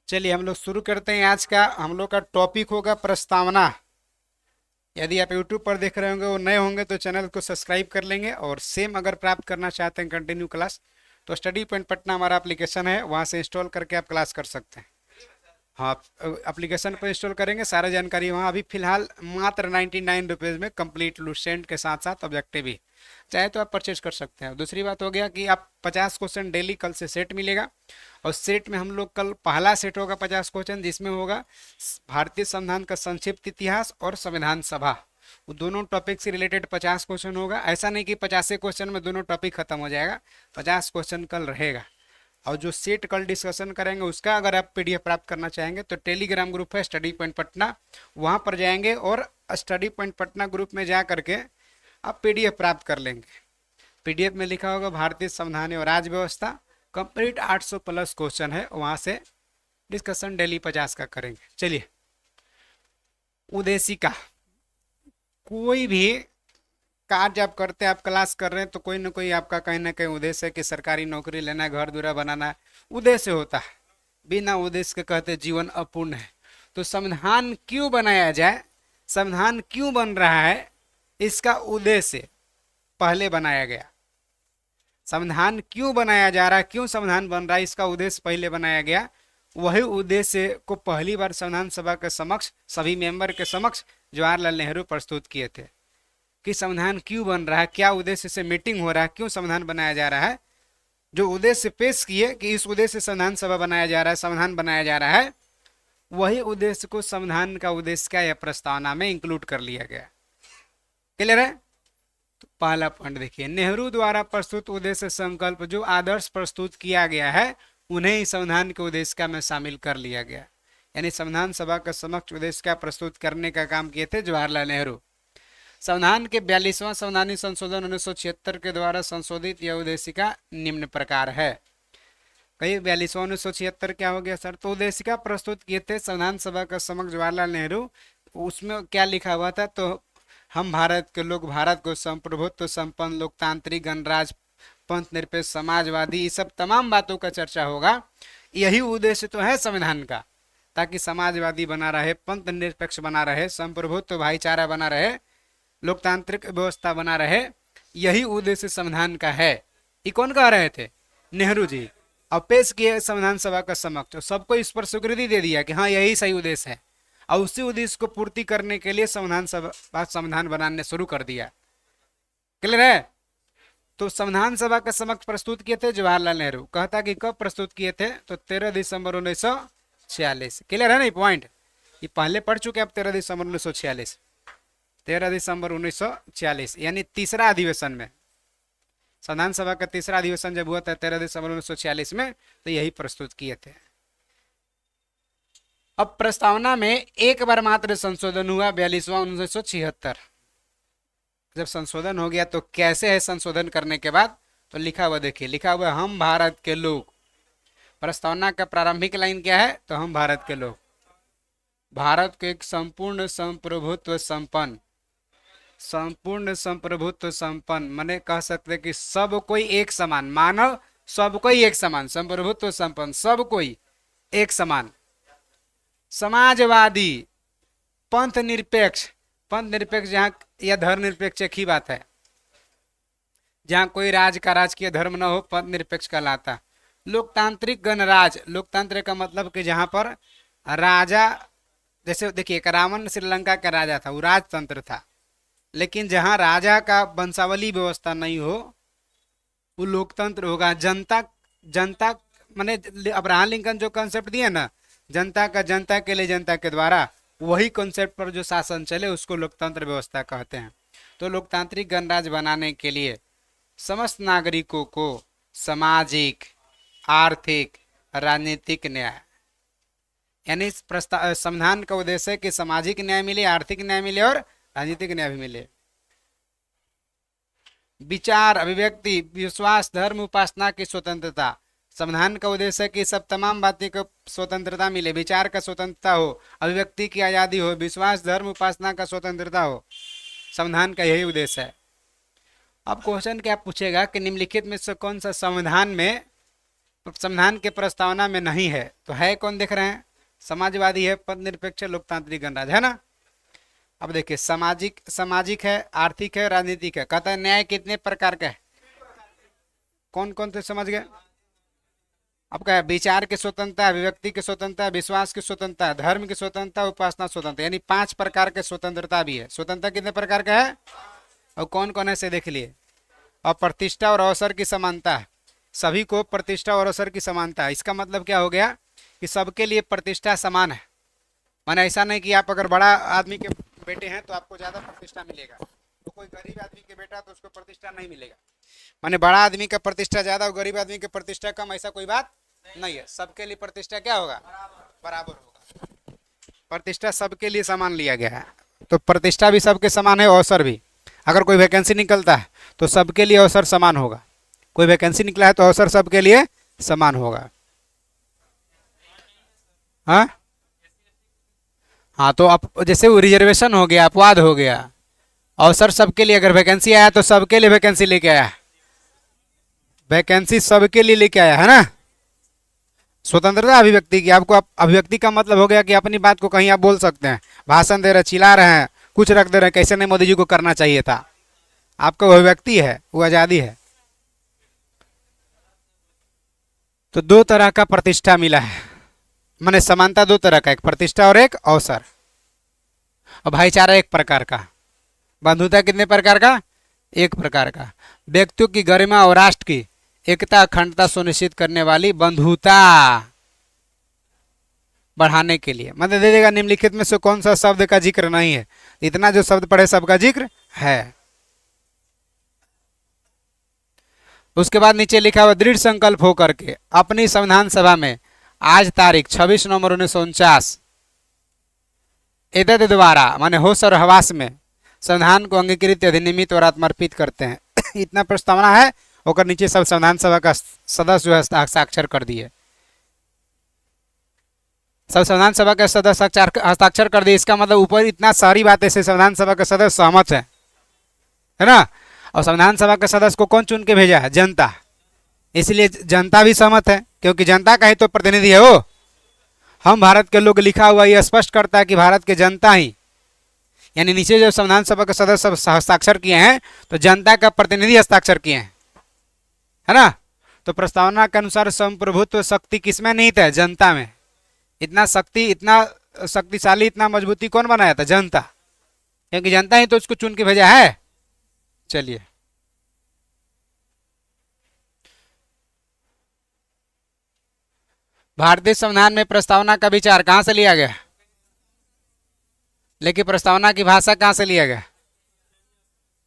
चलिए हम लोग शुरू करते हैं। आज का हम लोग का टॉपिक होगा प्रस्तावना। यदि आप यूट्यूब पर देख रहे होंगे, वो नए होंगे तो चैनल को सब्सक्राइब कर लेंगे। और सेम अगर प्राप्त करना चाहते हैं कंटिन्यू क्लास, तो स्टडी पॉइंट पटना हमारा एप्लीकेशन है, वहाँ से इंस्टॉल करके आप क्लास कर सकते हैं। हाँ, एप्लीकेशन पर इंस्टॉल करेंगे, सारा जानकारी वहाँ। अभी फिलहाल मात्र 99 रुपीज़ में कंप्लीट लुसेंट के साथ साथ ऑब्जेक्टिव भी, चाहे तो आप परचेज कर सकते हैं। दूसरी बात हो गया कि आप 50 क्वेश्चन डेली कल से सेट मिलेगा। और सेट में हम लोग कल पहला सेट होगा 50 क्वेश्चन, जिसमें होगा भारतीय संविधान का संक्षिप्त इतिहास और संविधान सभा। वो दोनों टॉपिक से रिलेटेड 50 क्वेश्चन होगा। ऐसा नहीं कि 50 क्वेश्चन में दोनों टॉपिक खत्म हो जाएगा, 50 क्वेश्चन कल रहेगा। और जो सेट कल डिस्कशन करेंगे उसका अगर आप पीडीएफ प्राप्त करना चाहेंगे तो टेलीग्राम ग्रुप है स्टडी पॉइंट पटना, वहाँ पर जाएंगे और स्टडी पॉइंट पटना ग्रुप में जा करके आप पीडीएफ प्राप्त कर लेंगे। पीडीएफ में लिखा होगा भारतीय संविधान और राज्य व्यवस्था, कंप्लीट 800 प्लस क्वेश्चन है, वहाँ से डिस्कशन डेली 50 का करेंगे। चलिए, उद्देशिका। कोई भी कार्य आप करते हैं, आप क्लास कर रहे हैं, तो कोई ना कोई आपका कहीं ना कहीं उद्देश्य है कि सरकारी नौकरी लेना है, घर दूरा बनाना है, उद्देश्य होता है। बिना उद्देश्य के कहते जीवन अपूर्ण है। तो संविधान क्यों बनाया जाए, संविधान क्यों बन रहा है, इसका उद्देश्य पहले बनाया गया। संविधान क्यों बनाया जा रहा है, क्यों संविधान बन रहा है, इसका उद्देश्य पहले बनाया गया। वही उद्देश्य को पहली बार संविधान सभा के समक्ष, सभी मेंबर के समक्ष जवाहरलाल नेहरू प्रस्तुत किए थे कि संविधान क्यों बन रहा है, क्या उद्देश्य से मीटिंग हो रहा है, क्यों संविधान बनाया जा रहा है। जो उद्देश्य पेश किए कि इस उद्देश्य से संविधान सभा बनाया जा रहा है, संविधान बनाया जा रहा है, वही उद्देश्य को संविधान का उद्देश्य का यह प्रस्तावना में इंक्लूड कर लिया गया। क्लियर है? तो पहला पॉइंट देखिए, नेहरू द्वारा प्रस्तुत उद्देश्य संकल्प जो आदर्श प्रस्तुत किया गया है, उन्हें ही संविधान के उद्देश्य का में शामिल कर लिया गया। यानी संविधान सभा का समक्ष उद्देश्य का प्रस्तुत करने का काम किए थे जवाहरलाल नेहरू। संविधान के 42वां संवैधानिक संशोधन 1976 के द्वारा संशोधित यह उद्देशिका निम्न प्रकार है। कहीं 42वां 1976 क्या हो गया सर? तो उद्देशिका प्रस्तुत किए थे संविधान सभा का समक्ष जवाहरलाल नेहरू। उसमें क्या लिखा हुआ था? तो हम भारत के लोग भारत को संप्रभुत्व संपन्न लोकतांत्रिक गणराज पंथ निरपेक्ष समाजवादी, ये सब तमाम बातों का चर्चा होगा। यही उद्देश्य तो है संविधान का, ताकि समाजवादी बना रहे, पंथ निरपेक्ष बना रहे, संप्रभुत्व भाईचारा बना रहे, लोकतांत्रिक व्यवस्था बना रहे। यही उद्देश्य संविधान का है। ये कौन कह रहे थे? नेहरू जी। और पेश किए संविधान सभा का समक्ष, सबको इस पर स्वीकृति दे दिया कि हाँ यही सही उद्देश्य है। और उसी उद्देश्य को पूर्ति करने के लिए संविधान बनाने शुरू कर दिया। क्लियर है? तो संविधान सभा का समक्ष प्रस्तुत किए थे जवाहरलाल नेहरू। कहता कि कब प्रस्तुत किए थे? तो 13 दिसंबर 1946। क्लियर है ना ये पॉइंट? ये पहले पढ़ चुके आप, 13 दिसंबर 1946, 13 दिसंबर 1946, यानी तीसरा अधिवेशन में, संविधान सभा का तीसरा अधिवेशन जब हुआ था 13 दिसंबर 1946 में, तो यही प्रस्तुत किए थे। अब प्रस्तावना में एक बार मात्र संशोधन हुआ, 42वां 1976। जब संशोधन हो गया तो कैसे है संशोधन करने के बाद? तो लिखा हुआ देखिए, लिखा हुआ हम भारत के लोग। प्रस्तावना का प्रारंभिक लाइन क्या है? तो हम भारत के लोग, भारत को एक संपूर्ण संप्रभुत्व संपन्न, संपूर्ण संप्रभुत्व संपन्न माने कह सकते कि सब कोई एक समान, मानव सब कोई एक समान, संप्रभुत्व संपन्न सब कोई एक समान, समाजवादी, पंथ निरपेक्ष, पंथ निरपेक्ष जहां यह धर्म निरपेक्ष एक ही बात है, जहां कोई राज का राजकीय धर्म न हो, पंथ निरपेक्ष कहलाता। लोकतांत्रिक गणराज, लोकतंत्र का मतलब कि जहां पर राजा, जैसे देखिए रावण श्रीलंका का राजा था, वो राजतंत्र था। लेकिन जहां राजा का वंशावली व्यवस्था नहीं हो, वो लोकतंत्र होगा। जनता, जनता माने अब्राहम लिंकन जो कॉन्सेप्ट दिए ना, जनता का जनता के लिए जनता के द्वारा, वही कॉन्सेप्ट पर जो शासन चले उसको लोकतंत्र व्यवस्था कहते हैं। तो लोकतांत्रिक गणराज्य बनाने के लिए समस्त नागरिकों को सामाजिक, आर्थिक, राजनीतिक न्याय, यानी संविधान का उद्देश्य है कि सामाजिक न्याय मिले, आर्थिक न्याय मिले और राजनीतिक न्याय भी मिले। विचार, अभिव्यक्ति, विश्वास, धर्म, उपासना की स्वतंत्रता, संविधान का उद्देश्य है कि सब तमाम बातें को स्वतंत्रता मिले, विचार का स्वतंत्रता हो, अभिव्यक्ति की आजादी हो, विश्वास, धर्म, उपासना का स्वतंत्रता हो। संविधान का यही उद्देश्य है। अब क्वेश्चन क्या पूछेगा कि निम्नलिखित में से कौन सा संविधान में संविधान के प्रस्तावना में नहीं है तो है कौन देख रहे हैं? समाजवादी है, पद निरपेक्ष है, लोकतांत्रिक गणराज्य है ना। अब देखिए सामाजिक सामाजिक है, आर्थिक है, राजनीतिक है। कहता है न्याय कितने प्रकार का है? कौन कौन से समझ गए? अब क्या है? विचार की स्वतंत्रता, अभिव्यक्ति की स्वतंत्रता, विश्वास की स्वतंत्रता, धर्म की स्वतंत्रता, उपासना स्वतंत्रता, यानी 5 प्रकार के स्वतंत्रता भी है। स्वतंत्रता कितने प्रकार का है और कौन कौन है से देख लिए। और प्रतिष्ठा और अवसर की समानता, सभी को प्रतिष्ठा और अवसर की समानता। इसका मतलब क्या हो गया कि सबके लिए प्रतिष्ठा समान है। माने ऐसा नहीं कि आप अगर बड़ा आदमी के बेटे हैं तो आपको ज्यादा प्रतिष्ठा मिलेगा, तो कोई गरीब आदमी के बेटा तो उसको प्रतिष्ठा नहीं मिलेगा। माने बड़ा आदमी का प्रतिष्ठा ज्यादा और गरीब आदमी की प्रतिष्ठा कम, ऐसा कोई बात नहीं है। सबके लिए प्रतिष्ठा क्या होगा? बराबर होगा। प्रतिष्ठा सबके लिए समान लिया गया है, तो प्रतिष्ठा भी सबके समान है, अवसर भी। अगर कोई वैकेंसी निकलता है तो सबके लिए अवसर समान होगा। कोई वैकेंसी निकला है तो अवसर सबके लिए समान होगा। हाँ हाँ, तो अब जैसे वो रिजर्वेशन हो गया, अपवाद हो गया, अवसर सबके लिए। अगर वैकेंसी आया तो सबके लिए वैकेंसी लेके आया, वैकेंसी सबके लिए लेके आया है ना। स्वतंत्रता अभिव्यक्ति की, आपको अभिव्यक्ति का मतलब हो गया कि अपनी बात को कहीं आप बोल सकते हैं, भाषण दे रहे, चिल्ला रहे हैं, कुछ रख दे रहे हैं, कैसे नहीं मोदी जी को करना चाहिए था। आपका वो अभिव्यक्ति है, वो आजादी है। तो 2 तरह का प्रतिष्ठा मिला है, माने समानता 2 तरह का, एक प्रतिष्ठा और एक अवसर। और भाईचारा 1 प्रकार का। बंधुता कितने प्रकार का? 1 प्रकार का। व्यक्तियों की गरिमा और राष्ट्र की एकता अखंडता सुनिश्चित करने वाली बंधुता बढ़ाने के लिए। मतलब दे देगा निम्नलिखित में से कौन सा शब्द का जिक्र नहीं है। इतना जो शब्द पढ़े सबका जिक्र है। उसके बाद नीचे लिखा हुआ दृढ़ संकल्प होकर के अपनी संविधान सभा में आज तारीख 26 नवंबर 1949 एतद द्वारा माने होश और हवास में संविधान को अंगीकृत अधिनियमित और आत्मर्पित करते हैं। इतना प्रस्तावना है, और नीचे सब संविधान सभा का सदस्य जो है हस्ताक्षर कर दिए। सब संविधान सभा के सदस्य हस्ताक्षर कर दिए। इसका मतलब ऊपर इतना सारी बातें से संविधान सभा के सदस्य सहमत है ना। और संविधान सभा के सदस्य को कौन चुन के भेजा है? जनता। इसलिए जनता भी सहमत है, क्योंकि जनता का ही तो प्रतिनिधि है वो। हम भारत के लोग लिखा हुआ ये स्पष्ट करता है कि भारत के जनता ही, यानी नीचे जो संविधान सभा के सदस्य हस्ताक्षर किए हैं तो जनता का प्रतिनिधि हस्ताक्षर किए हैं, है ना। तो प्रस्तावना के अनुसार संप्रभुत्व शक्ति किसमें निहित है? जनता में। इतना शक्तिशाली, इतना मजबूती कौन बनाया था? जनता, क्योंकि जनता ही तो उसको चुन के भेजा है। चलिए भारतीय संविधान में प्रस्तावना का विचार कहां से लिया गया? लेकिन प्रस्तावना की भाषा कहां से लिया गया?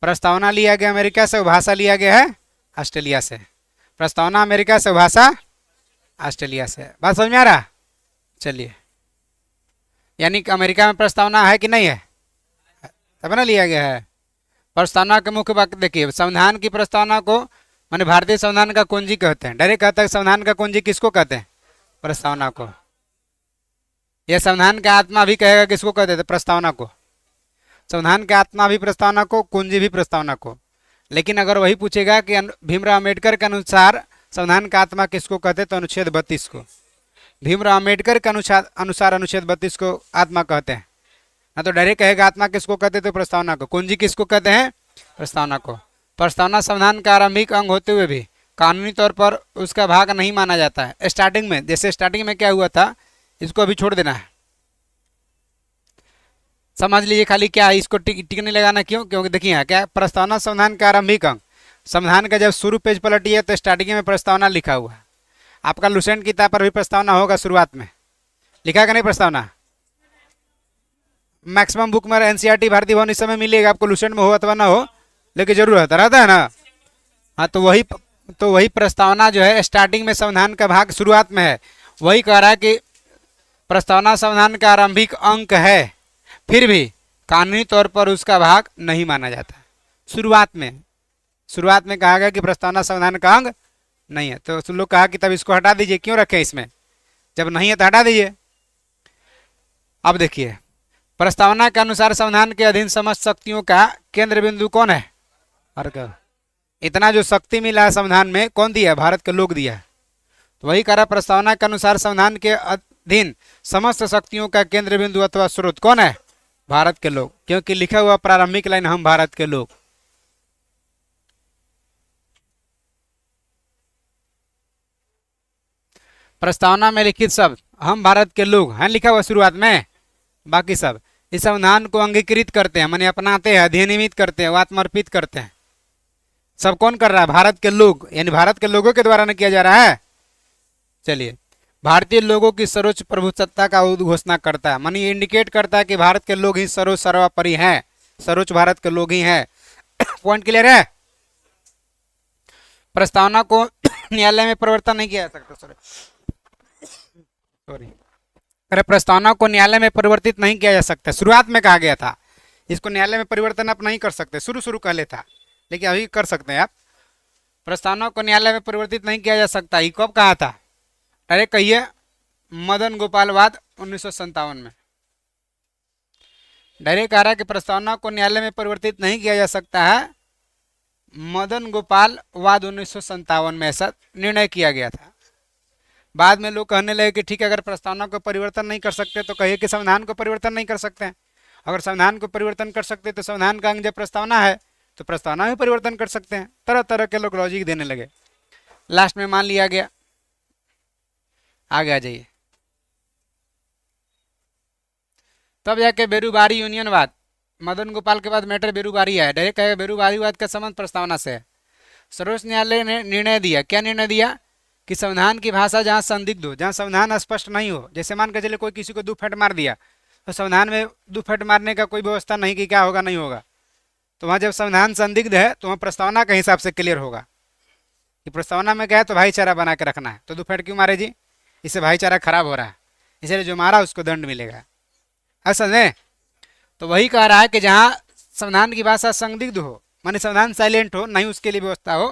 प्रस्तावना लिया गया अमेरिका से, भाषा लिया गया है ऑस्ट्रेलिया से। प्रस्तावना अमेरिका से, भाषा ऑस्ट्रेलिया से। बात समझ में आ रहा? चलिए, यानी कि अमेरिका में प्रस्तावना है कि नहीं है? तब ना लिया गया है। प्रस्तावना के मुख्य वाक्य देखिए। संविधान की प्रस्तावना को माने भारतीय संविधान का कुंजी कहते हैं। डायरेक्ट कहता है संविधान का कुंजी किसको कहते हैं? प्रस्तावना को। यह संविधान का आत्मा भी कहेगा किसको कहते थे? प्रस्तावना को। संविधान का आत्मा भी प्रस्तावना को, कुंजी भी प्रस्तावना को। लेकिन अगर वही पूछेगा कि भीमराव अम्बेडकर के अनुसार संविधान का आत्मा किसको कहते, तो अनुच्छेद 32 को। भीमराव अम्बेडकर के अनुसार अनुच्छेद 32 को आत्मा कहते हैं। ना तो डायरेक्ट कहेगा आत्मा किसको कहते, तो प्रस्तावना को। कुंजी किसको कहते हैं? प्रस्तावना को। प्रस्तावना संविधान का आरंभिक अंग होते हुए भी कानूनी तौर पर उसका भाग नहीं माना जाता है। स्टार्टिंग में, जैसे स्टार्टिंग में क्या हुआ था, इसको अभी छोड़ देना है। समझ लीजिए खाली क्या है, इसको टिक नहीं लगाना। क्यों? क्योंकि देखिए क्या, प्रस्तावना संविधान का आरंभिक अंग। संविधान का जब शुरू पेज पलटिए तो स्टार्टिंग में प्रस्तावना लिखा हुआ है। आपका लुसेंट किताब पर भी प्रस्तावना होगा, शुरुआत में लिखा कि नहीं प्रस्तावना? मैक्सिमम बुक में एनसीईआरटी भारतीय भवन इस समय मिलेगा आपको, लुसेंट में हो अथवा ना हो, लेकिन जरूर रहता है ना। हाँ, तो वही प्रस्तावना जो है स्टार्टिंग में संविधान का भाग शुरुआत में है। वही कह रहा है कि प्रस्तावना संविधान का आरंभिक अंक है, फिर भी कानूनी तौर पर उसका भाग नहीं माना जाता। शुरुआत में कहा गया कि प्रस्तावना संविधान का अंग नहीं है, तो लोग कहा कि तब इसको हटा दीजिए। क्यों रखें इसमें, जब नहीं है तो हटा दीजिए। अब देखिए, प्रस्तावना के अनुसार संविधान के अधीन समस्त शक्तियों का केंद्र बिंदु कौन है? भारत। इतना जो शक्ति मिला है संविधान में, कौन दिया? भारत के लोग दिया है। तो वही कह रहा प्रस्तावना के अनुसार संविधान के अधीन समस्त शक्तियों का केंद्र बिंदु अथवा स्रोत कौन है? भारत के लोग, क्योंकि लिखा हुआ प्रारंभिक लाइन हम भारत के लोग। प्रस्तावना में लिखित शब्द हम भारत के लोग हैं लिखा हुआ शुरुआत में, बाकी सब इस संविधान को अंगीकृत करते हैं, माने अपनाते हैं, अधिनियमित करते हैं, आत्मर्पित करते हैं। सब कौन कर रहा है? भारत के लोग, यानी भारत के लोगों के द्वारा न किया जा रहा है। चलिए, भारतीय लोगों की सर्वोच्च प्रभुसत्ता का उद्घोषणा करता है, मानी इंडिकेट करता है कि भारत के लोग ही सर्वोपरि हैं, सर्वोच्च भारत के लोग ही हैं। पॉइंट क्लियर है? प्रस्तावना को न्यायालय में परिवर्तन नहीं किया जा सकता। सॉरी, अरे प्रस्तावना को न्यायालय में परिवर्तित नहीं किया जा सकता। शुरुआत में कहा गया था इसको न्यायालय में परिवर्तन आप नहीं कर सकते, शुरू पहले था, लेकिन अभी कर सकते हैं आप। प्रस्तावना को न्यायालय में परिवर्तित नहीं किया जा सकता, ये कब कहा था? अरे कहिए, मदन गोपाल वाद 1957 में। डायरेक्ट कह रहा है कि प्रस्तावना को न्यायालय में परिवर्तित नहीं किया जा सकता है, मदन गोपाल वाद 1957 में ऐसा निर्णय किया गया था। बाद में लोग कहने लगे कि ठीक है, अगर प्रस्तावना को परिवर्तन नहीं कर सकते तो कहिए कि संविधान को परिवर्तन नहीं कर सकते हैं। अगर संविधान को परिवर्तन कर सकते तो संविधान का अंग जब प्रस्तावना है तो प्रस्तावना में परिवर्तन कर सकते हैं। तरह तरह के लोग लॉजिक देने लगे, लास्ट में मान लिया गया। आगे आ जाइए। तब जाके बेरूबारी यूनियनवाद, मदन गोपाल के बाद मैटर बेरूबारी है। डायरेक्ट कहेगा बेरूबारीवाद का संबंध प्रस्तावना से है। सर्वोच्च न्यायालय ने निर्णय दिया, क्या निर्णय दिया? कि संविधान की भाषा जहाँ संदिग्ध हो, जहाँ संविधान स्पष्ट नहीं हो, जैसे मान के चले कोई किसी को 2 फट मार दिया तो संविधान में 2 फट मारने का कोई व्यवस्था नहीं कि क्या होगा नहीं होगा, तो वहाँ जब संविधान संदिग्ध है तो वहाँ प्रस्तावना के हिसाब से क्लियर होगा कि प्रस्तावना में क्या है तो भाईचारा बना के रखना है, तो 2 फट क्यों मारे जी? इससे भाईचारा खराब हो रहा है, इसलिए जो मारा उसको दंड मिलेगा। ऐसा नहीं, तो वही कह रहा है कि जहाँ संविधान की भाषा संदिग्ध हो, माने संविधान साइलेंट हो, नहीं उसके लिए व्यवस्था हो,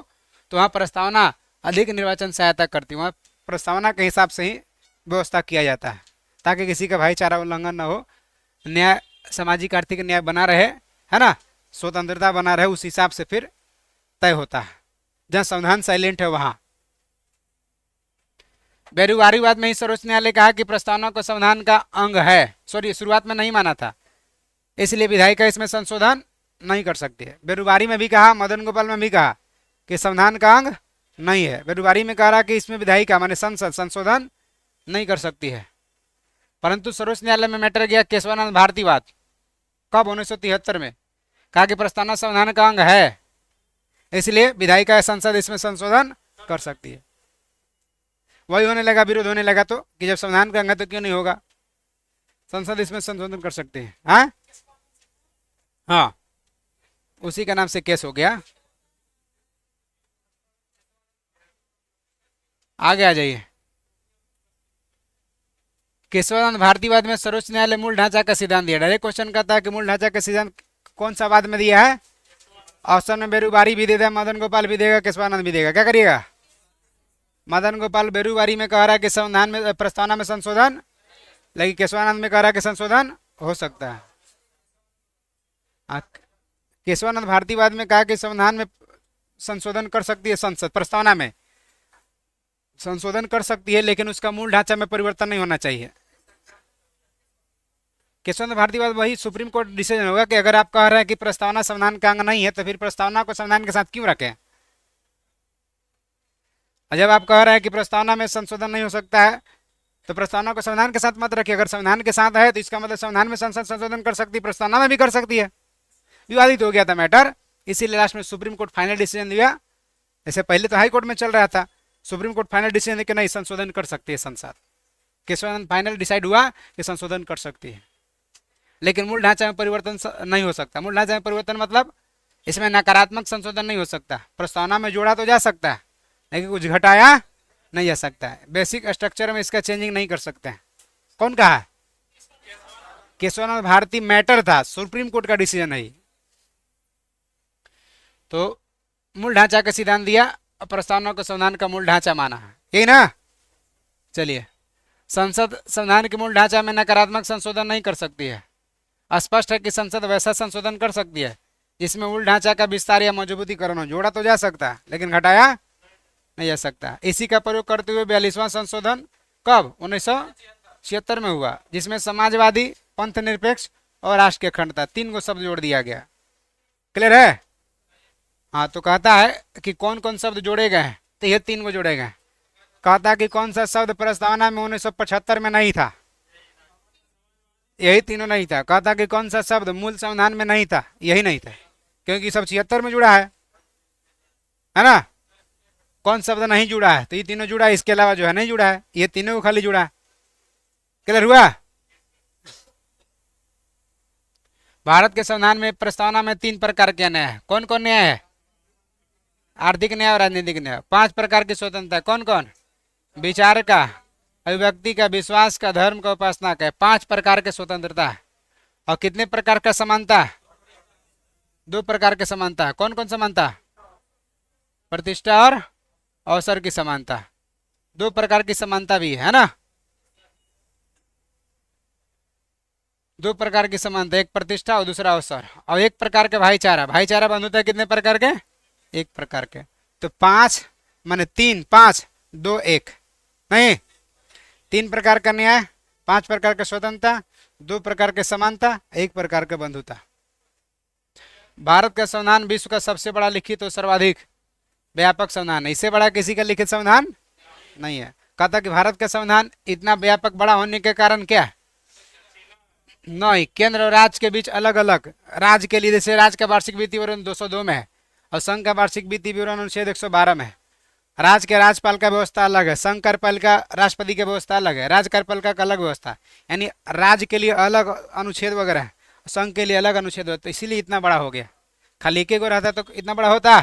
तो वहाँ प्रस्तावना अधिक निर्वाचन सहायता करती है। वहाँ प्रस्तावना के हिसाब से ही व्यवस्था किया जाता है ताकि किसी का भाईचारा उल्लंघन न हो, न्याय, सामाजिक आर्थिक न्याय बना रहे, है ना, स्वतंत्रता बना रहे, उस हिसाब से फिर तय होता है। जहाँ संविधान साइलेंट है वहाँ। बेरूबारीवाद में ही सर्वोच्च न्यायालय कहा कि प्रस्तावना को संविधान का अंग है। सॉरी, शुरुआत में नहीं माना था, इसलिए विधायिका इसमें संशोधन नहीं कर सकती है। बेरूबारी में भी कहा, मदन गोपाल में भी कहा कि संविधान का अंग नहीं है। बेरूबारी में कह रहा कि इसमें विधायिका माने संसद संशोधन नहीं कर सकती है। परंतु सर्वोच्च न्यायालय में मैटर गया केशवानंद भारतीवाद, कब? 1973 में। कहा कि प्रस्तावना संविधान का अंग है, इसलिए विधायिका या संसद इसमें संशोधन कर सकती है। वही होने लगा, विरोध होने लगा तो कि जब संविधान का अंग है तो क्यों नहीं होगा, संसद इसमें संशोधन कर सकते हैं। हाँ, उसी का नाम से केस हो गया। आगे आ जाइए। केशवानंद भारतीवाद में सर्वोच्च न्यायालय मूल ढांचा का सिद्धांत दिया। डायरेक्ट क्वेश्चन कहता है कि मूल ढांचा का सिद्धांत कौन सा वाद में दिया है? ऑप्शन में बेरूबारी भी दे दे, मदन गोपाल भी देगा, केशवानंद भी देगा। क्या करिएगा? मदन गोपाल बेरूबारी में कह रहा है कि संविधान में प्रस्तावना में संशोधन, लेकिन केशवानंद में कह रहा है कि संशोधन हो सकता है। केशवानंद भारतीवाद में कहा कि संविधान में संशोधन कर सकती है संसद, प्रस्तावना में संशोधन कर सकती है, लेकिन उसका मूल ढांचा में परिवर्तन नहीं होना चाहिए। केशवानंद भारतीवाद वही सुप्रीम कोर्ट डिसीजन होगा कि अगर आप कह रहे हैं कि प्रस्तावना संविधान का अंग नहीं है तो फिर प्रस्तावना को संविधान के साथ क्यों रखें? और जब आप कह रहे हैं कि प्रस्तावना में संशोधन नहीं हो सकता है तो प्रस्तावना को संविधान के साथ मत रखिए। अगर संविधान के साथ है तो इसका मतलब संविधान में संसद संशोधन कर सकती है, प्रस्तावना में भी कर सकती है। विवादित हो गया था मैटर, इसीलिए लास्ट में सुप्रीम कोर्ट फाइनल डिसीजन दिया। जैसे पहले तो हाई कोर्ट में चल रहा था, सुप्रीम कोर्ट फाइनल डिसीजन कि नहीं, संशोधन कर सकती है संसद। केशवानंद फाइनल डिसाइड हुआ कि संशोधन कर सकती है, लेकिन मूल ढांचा में परिवर्तन नहीं हो सकता। मूल ढांचा में परिवर्तन मतलब इसमें नकारात्मक संशोधन नहीं हो सकता। प्रस्तावना में जोड़ा तो जा सकता है, लेकिन कुछ घटाया नहीं जा सकता है। बेसिक स्ट्रक्चर में इसका चेंजिंग नहीं कर सकते हैं। कौन कहा? केशवानंद भारती मैटर था, सुप्रीम कोर्ट का डिसीजन है। तो मूल ढांचा का सिद्धांत दिया, प्रस्तावना को संविधान का मूल ढांचा माना है, यही ना। चलिए, संसद संविधान के मूल ढांचा में नकारात्मक संशोधन नहीं कर सकती है। स्पष्ट है कि संसद वैसा संशोधन कर सकती है जिसमें मूल ढांचा का विस्तार या मजबूतीकरण हो। जोड़ा तो जा सकता है, लेकिन घटाया नहीं जा सकता। इसी का प्रयोग करते हुए 42वां संशोधन कब 1976 में हुआ, जिसमें समाजवादी, पंथ निरपेक्ष और राष्ट्र की अखंडता, 3 गो शब्द जोड़ दिया गया। क्लियर है? हाँ, तो कहता है कि कौन कौन शब्द जोड़े गए हैं, तो ये 3 गो जोड़े गए। कहता है कि कौन सा शब्द प्रस्तावना में 1975 में नहीं था, यही तीनों नहीं था। कहता कि कौन सा शब्द मूल संविधान में नहीं था, यही नहीं था, क्योंकि सब 76 में जुड़ा है ना। कौन शब्द नहीं जुड़ा है, तो ये तीनों जुड़ा है, इसके अलावा जो है नहीं जुड़ा है, ये तीनों को खाली जुड़ा है। क्लियर हुआ? भारत के संविधान में प्रस्तावना में 3 प्रकार के न्याय है। कौन कौन न्याय है? आर्थिक न्याय और राजनीतिक न्याय। 5 प्रकार की स्वतंत्रता। कौन कौन? विचार का, अभिव्यक्ति का, विश्वास का, धर्म का, उपासना का। 5 प्रकार के स्वतंत्रता है। और कितने प्रकार का समानता? 2 प्रकार के समानता। कौन कौन समानता? प्रतिष्ठा और अवसर की समानता। 2 प्रकार की समानता भी है ना। 2 प्रकार की समानता, एक प्रतिष्ठा और दूसरा अवसर, और 1 प्रकार के भाईचारा। भाईचारा बंधुता कितने प्रकार के? 1 प्रकार के। तो 5 माने 3, 5, 2, 1 नहीं, 3 प्रकार का न्याय, 5 प्रकार का स्वतंत्रता, 2 प्रकार के समानता, 1 प्रकार के बंधुता। भारत का संविधान विश्व का सबसे बड़ा लिखित और सर्वाधिक व्यापक संविधान है। इससे बड़ा किसी का लिखित संविधान नहीं है। कहता कि भारत का संविधान इतना व्यापक बड़ा होने के कारण क्या नहीं, केंद्र और राज्य के बीच अलग अलग, राज्य के लिए जैसे राज्य का वार्षिक वित्तीय विवरण 202 में है और संघ का वार्षिक वित्तीय विवरण अनुच्छेद 112 में है। राज्य के राज्यपाल का व्यवस्था अलग है, संघ कार्यपालिका राष्ट्रपति की व्यवस्था अलग है, राज्य कार्यपालिका का अलग व्यवस्था, यानी राज्य के लिए अलग अनुच्छेद वगैरह है, संघ के लिए अलग अनुच्छेद होता है, इसीलिए इतना बड़ा हो गया। खाली एक को रहता तो इतना बड़ा होता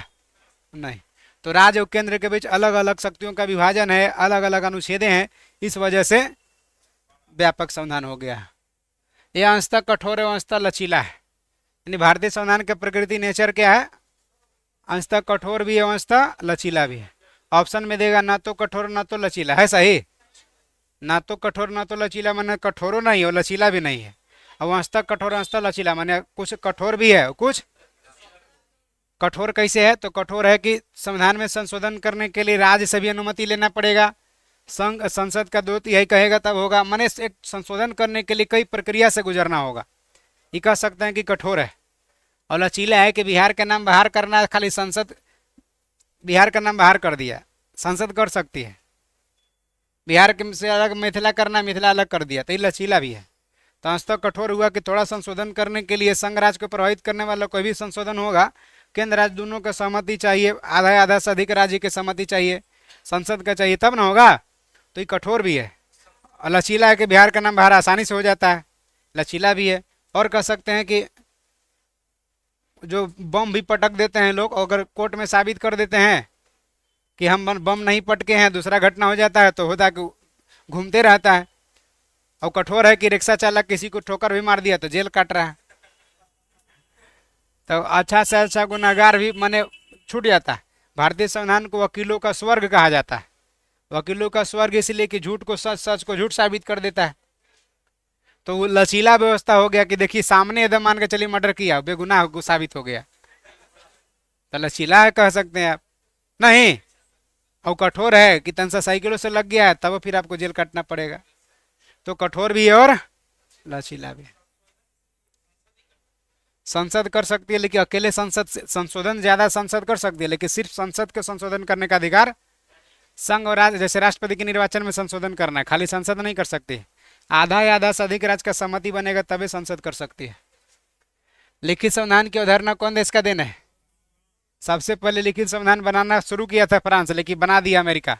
नहीं। तो राज्य और केंद्र के बीच अलग अलग शक्तियों का विभाजन है, अलग अलग अनुच्छेदें हैं, इस वजह से व्यापक संविधान हो गया। यह अंशतः कठोर एवं अंशतः लचीला है। यानी भारतीय संविधान की प्रकृति नेचर क्या है? अंशतः कठोर भी है, अंशतः लचीला भी है। ऑप्शन में देगा ना तो कठोर ना तो लचीला, है सही? ना तो कठोर ना तो लचीला माने कठोरो नहीं और लचीला भी नहीं है। अब अंशतः कठोर अंशतः लचीला माने कुछ कठोर भी है, कुछ कठोर कैसे है? तो कठोर है कि संविधान में संशोधन करने के लिए राज्य से भी अनुमति लेना पड़ेगा, संघ संसद का 2/3 कहेगा तब होगा, माने एक संशोधन करने के लिए कई प्रक्रिया से गुजरना होगा। ये कह सकते हैं कि कठोर है। और लचीला है कि बिहार का नाम बाहर करना, खाली संसद बिहार का नाम बाहर कर दिया, संसद कर सकती है। बिहार के से अलग मिथिला करना, मिथिला अलग कर दिया, तो ये लचीला भी है। तो अंशतः कठोर हुआ कि थोड़ा संशोधन करने के लिए संघ राज्य को प्रभावित करने वाला कोई भी संशोधन होगा, केंद्र राज्य दोनों का सहमति चाहिए, आधा आधा से अधिक राज्य की सहमति चाहिए, संसद का चाहिए, तब ना होगा। तो ये कठोर भी है। और लचीला है कि बिहार का नाम बाहर आसानी से हो जाता है, लचीला भी है। और कह सकते हैं कि जो बम भी पटक देते हैं लोग, अगर कोर्ट में साबित कर देते हैं कि हम बम नहीं पटके हैं, दूसरा घटना हो जाता है, तो होता है कि घूमते रहता है। और कठोर है कि रिक्शा चालक किसी को ठोकर भी मार दिया तो जेल काट रहा है। तो अच्छा से अच्छा गुनाहगार भी माने छूट जाता है। भारतीय संविधान को वकीलों का स्वर्ग कहा जाता है। वकीलों का स्वर्ग इसलिए कि झूठ को सच, सच को झूठ साबित कर देता है। तो वो लचीला व्यवस्था हो गया कि देखिए सामने एकदम मान के चलिए मर्डर किया, बेगुनाह साबित हो गया, तो लचीला है कह सकते हैं आप नहीं। और कठोर है कि तनसा साइकिलों से लग गया है तब फिर आपको जेल काटना पड़ेगा। तो कठोर भी है और लचीला भी है। संसद कर सकती है, लेकिन अकेले संसद संशोधन ज्यादा संसद कर सकती है, लेकिन सिर्फ संसद के संशोधन करने का अधिकार संघ और राज्य, जैसे राष्ट्रपति के निर्वाचन में संशोधन करना है, खाली संसद नहीं कर सकती। आधा या आधा से अधिक राज्य का सहमति बनेगा तभी संसद कर सकती है। लिखित संविधान की अवधारणा कौन देश का देना है? सबसे पहले लिखित संविधान बनाना शुरू किया था फ्रांस, लेकिन बना दिया अमेरिका।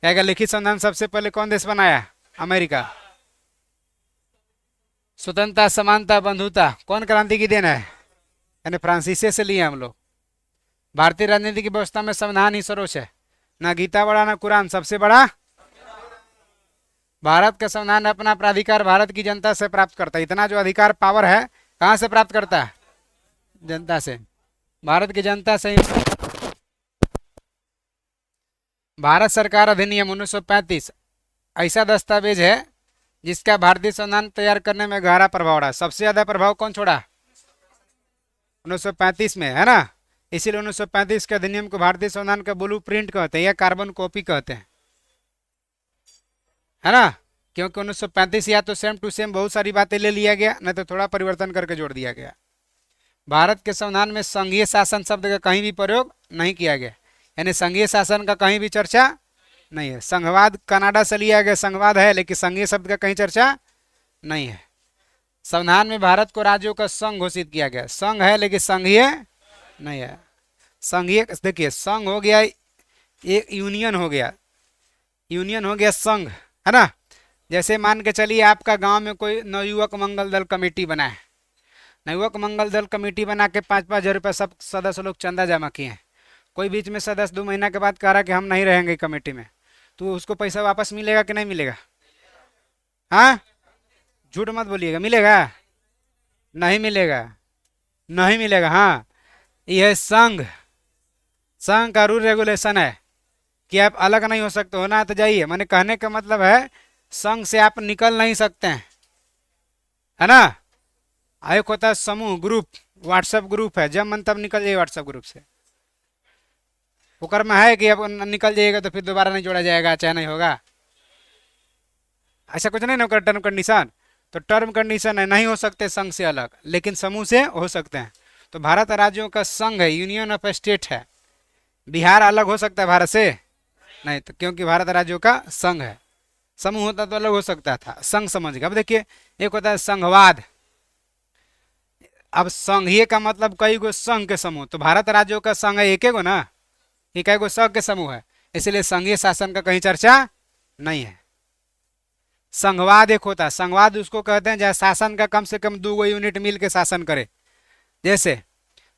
क्या लिखित संविधान सबसे पहले कौन देश बनाया? अमेरिका। स्वतंत्रता, समानता, बंधुता कौन क्रांति की देन है? यानी फ्रांसीसी से लिए हम लोग। भारतीय राजनीति की व्यवस्था में संविधान ही सर्वोच्च है, ना गीता बड़ा ना कुरान, सबसे बड़ा। भारत का संविधान अपना प्राधिकार भारत की जनता से प्राप्त करता है। इतना जो अधिकार पावर है कहाँ से प्राप्त करता है? जनता से, भारत की जनता से। भारत सरकार अधिनियम 1935 ऐसा दस्तावेज है जिसका भारतीय संविधान तैयार करने में गहरा प्रभाव रहा। सबसे ज्यादा प्रभाव कौन छोड़ा? 1935 में, है ना। इसीलिए 1935 के अधिनियम को भारतीय संविधान का ब्लू प्रिंट कहते हैं या कार्बन कॉपी कहते हैं, है ना। क्योंकि 1935 या तो सेम टू सेम बहुत सारी बातें ले लिया गया, नहीं तो थोड़ा परिवर्तन करके जोड़ दिया गया। भारत के संविधान में संघीय शासन शब्द का कहीं भी प्रयोग नहीं किया गया, यानी संघीय शासन का कहीं भी चर्चा नहीं है। संघवाद कनाडा से लिया गया संघवाद है, लेकिन संघीय शब्द का कहीं चर्चा नहीं है। संविधान में भारत को राज्यों का संघ घोषित किया गया, संघ है लेकिन संघीय नहीं है। संघीय देखिए, संघ हो गया एक यूनियन हो गया, यूनियन हो गया संघ, है ना। जैसे मान के चलिए आपका गांव में कोई नवयुवक मंगल दल कमेटी बना है, नवयुवक मंगल दल कमेटी बना के 5-5 हज़ार रुपये सब सदस्य लोग चंदा जमा किए हैं। कोई बीच में सदस्य 2 महीना के बाद कह रहा कि हम नहीं रहेंगे कमेटी में, तो उसको पैसा वापस मिलेगा कि नहीं मिलेगा? हाँ, झूठ मत बोलिएगा, मिलेगा? नहीं मिलेगा, नहीं मिलेगा। हाँ, यह संघ, संघ का रूल रेगुलेशन है कि आप अलग नहीं हो सकते, होना तो जाइए। मैंने कहने का मतलब है संघ से आप निकल नहीं सकते हैं, है ना। एक होता है समूह ग्रुप, व्हाट्सएप ग्रुप है, जब मन तब निकल जाइए व्हाट्सएप ग्रुप से। हुक्र में है कि अब निकल जाइएगा तो फिर दोबारा नहीं जोड़ा जाएगा, चाहे नहीं होगा, ऐसा कुछ नहीं ना होगा। टर्म कंडीशन तो टर्म कंडीशन है, नहीं हो सकते संघ से अलग, लेकिन समूह से हो सकते हैं। तो भारत राज्यों का संघ है, यूनियन ऑफ स्टेट है। बिहार अलग हो सकता है भारत से? नहीं, तो क्योंकि भारत राज्यों का संघ है। समूह होता तो अलग हो सकता था, संघ समझ गया। अब देखिए, एक होता है संघवाद। अब संघीय का मतलब कई गो संघ के समूह, तो भारत राज्यों का संघ है एक गो ना, एक गो संघ के समूह है, इसलिए संघीय शासन का कहीं चर्चा नहीं है। संघवाद एक होता है, संघवाद उसको कहते हैं जहाँ शासन का कम से कम 2 यूनिट मिल के शासन करे। जैसे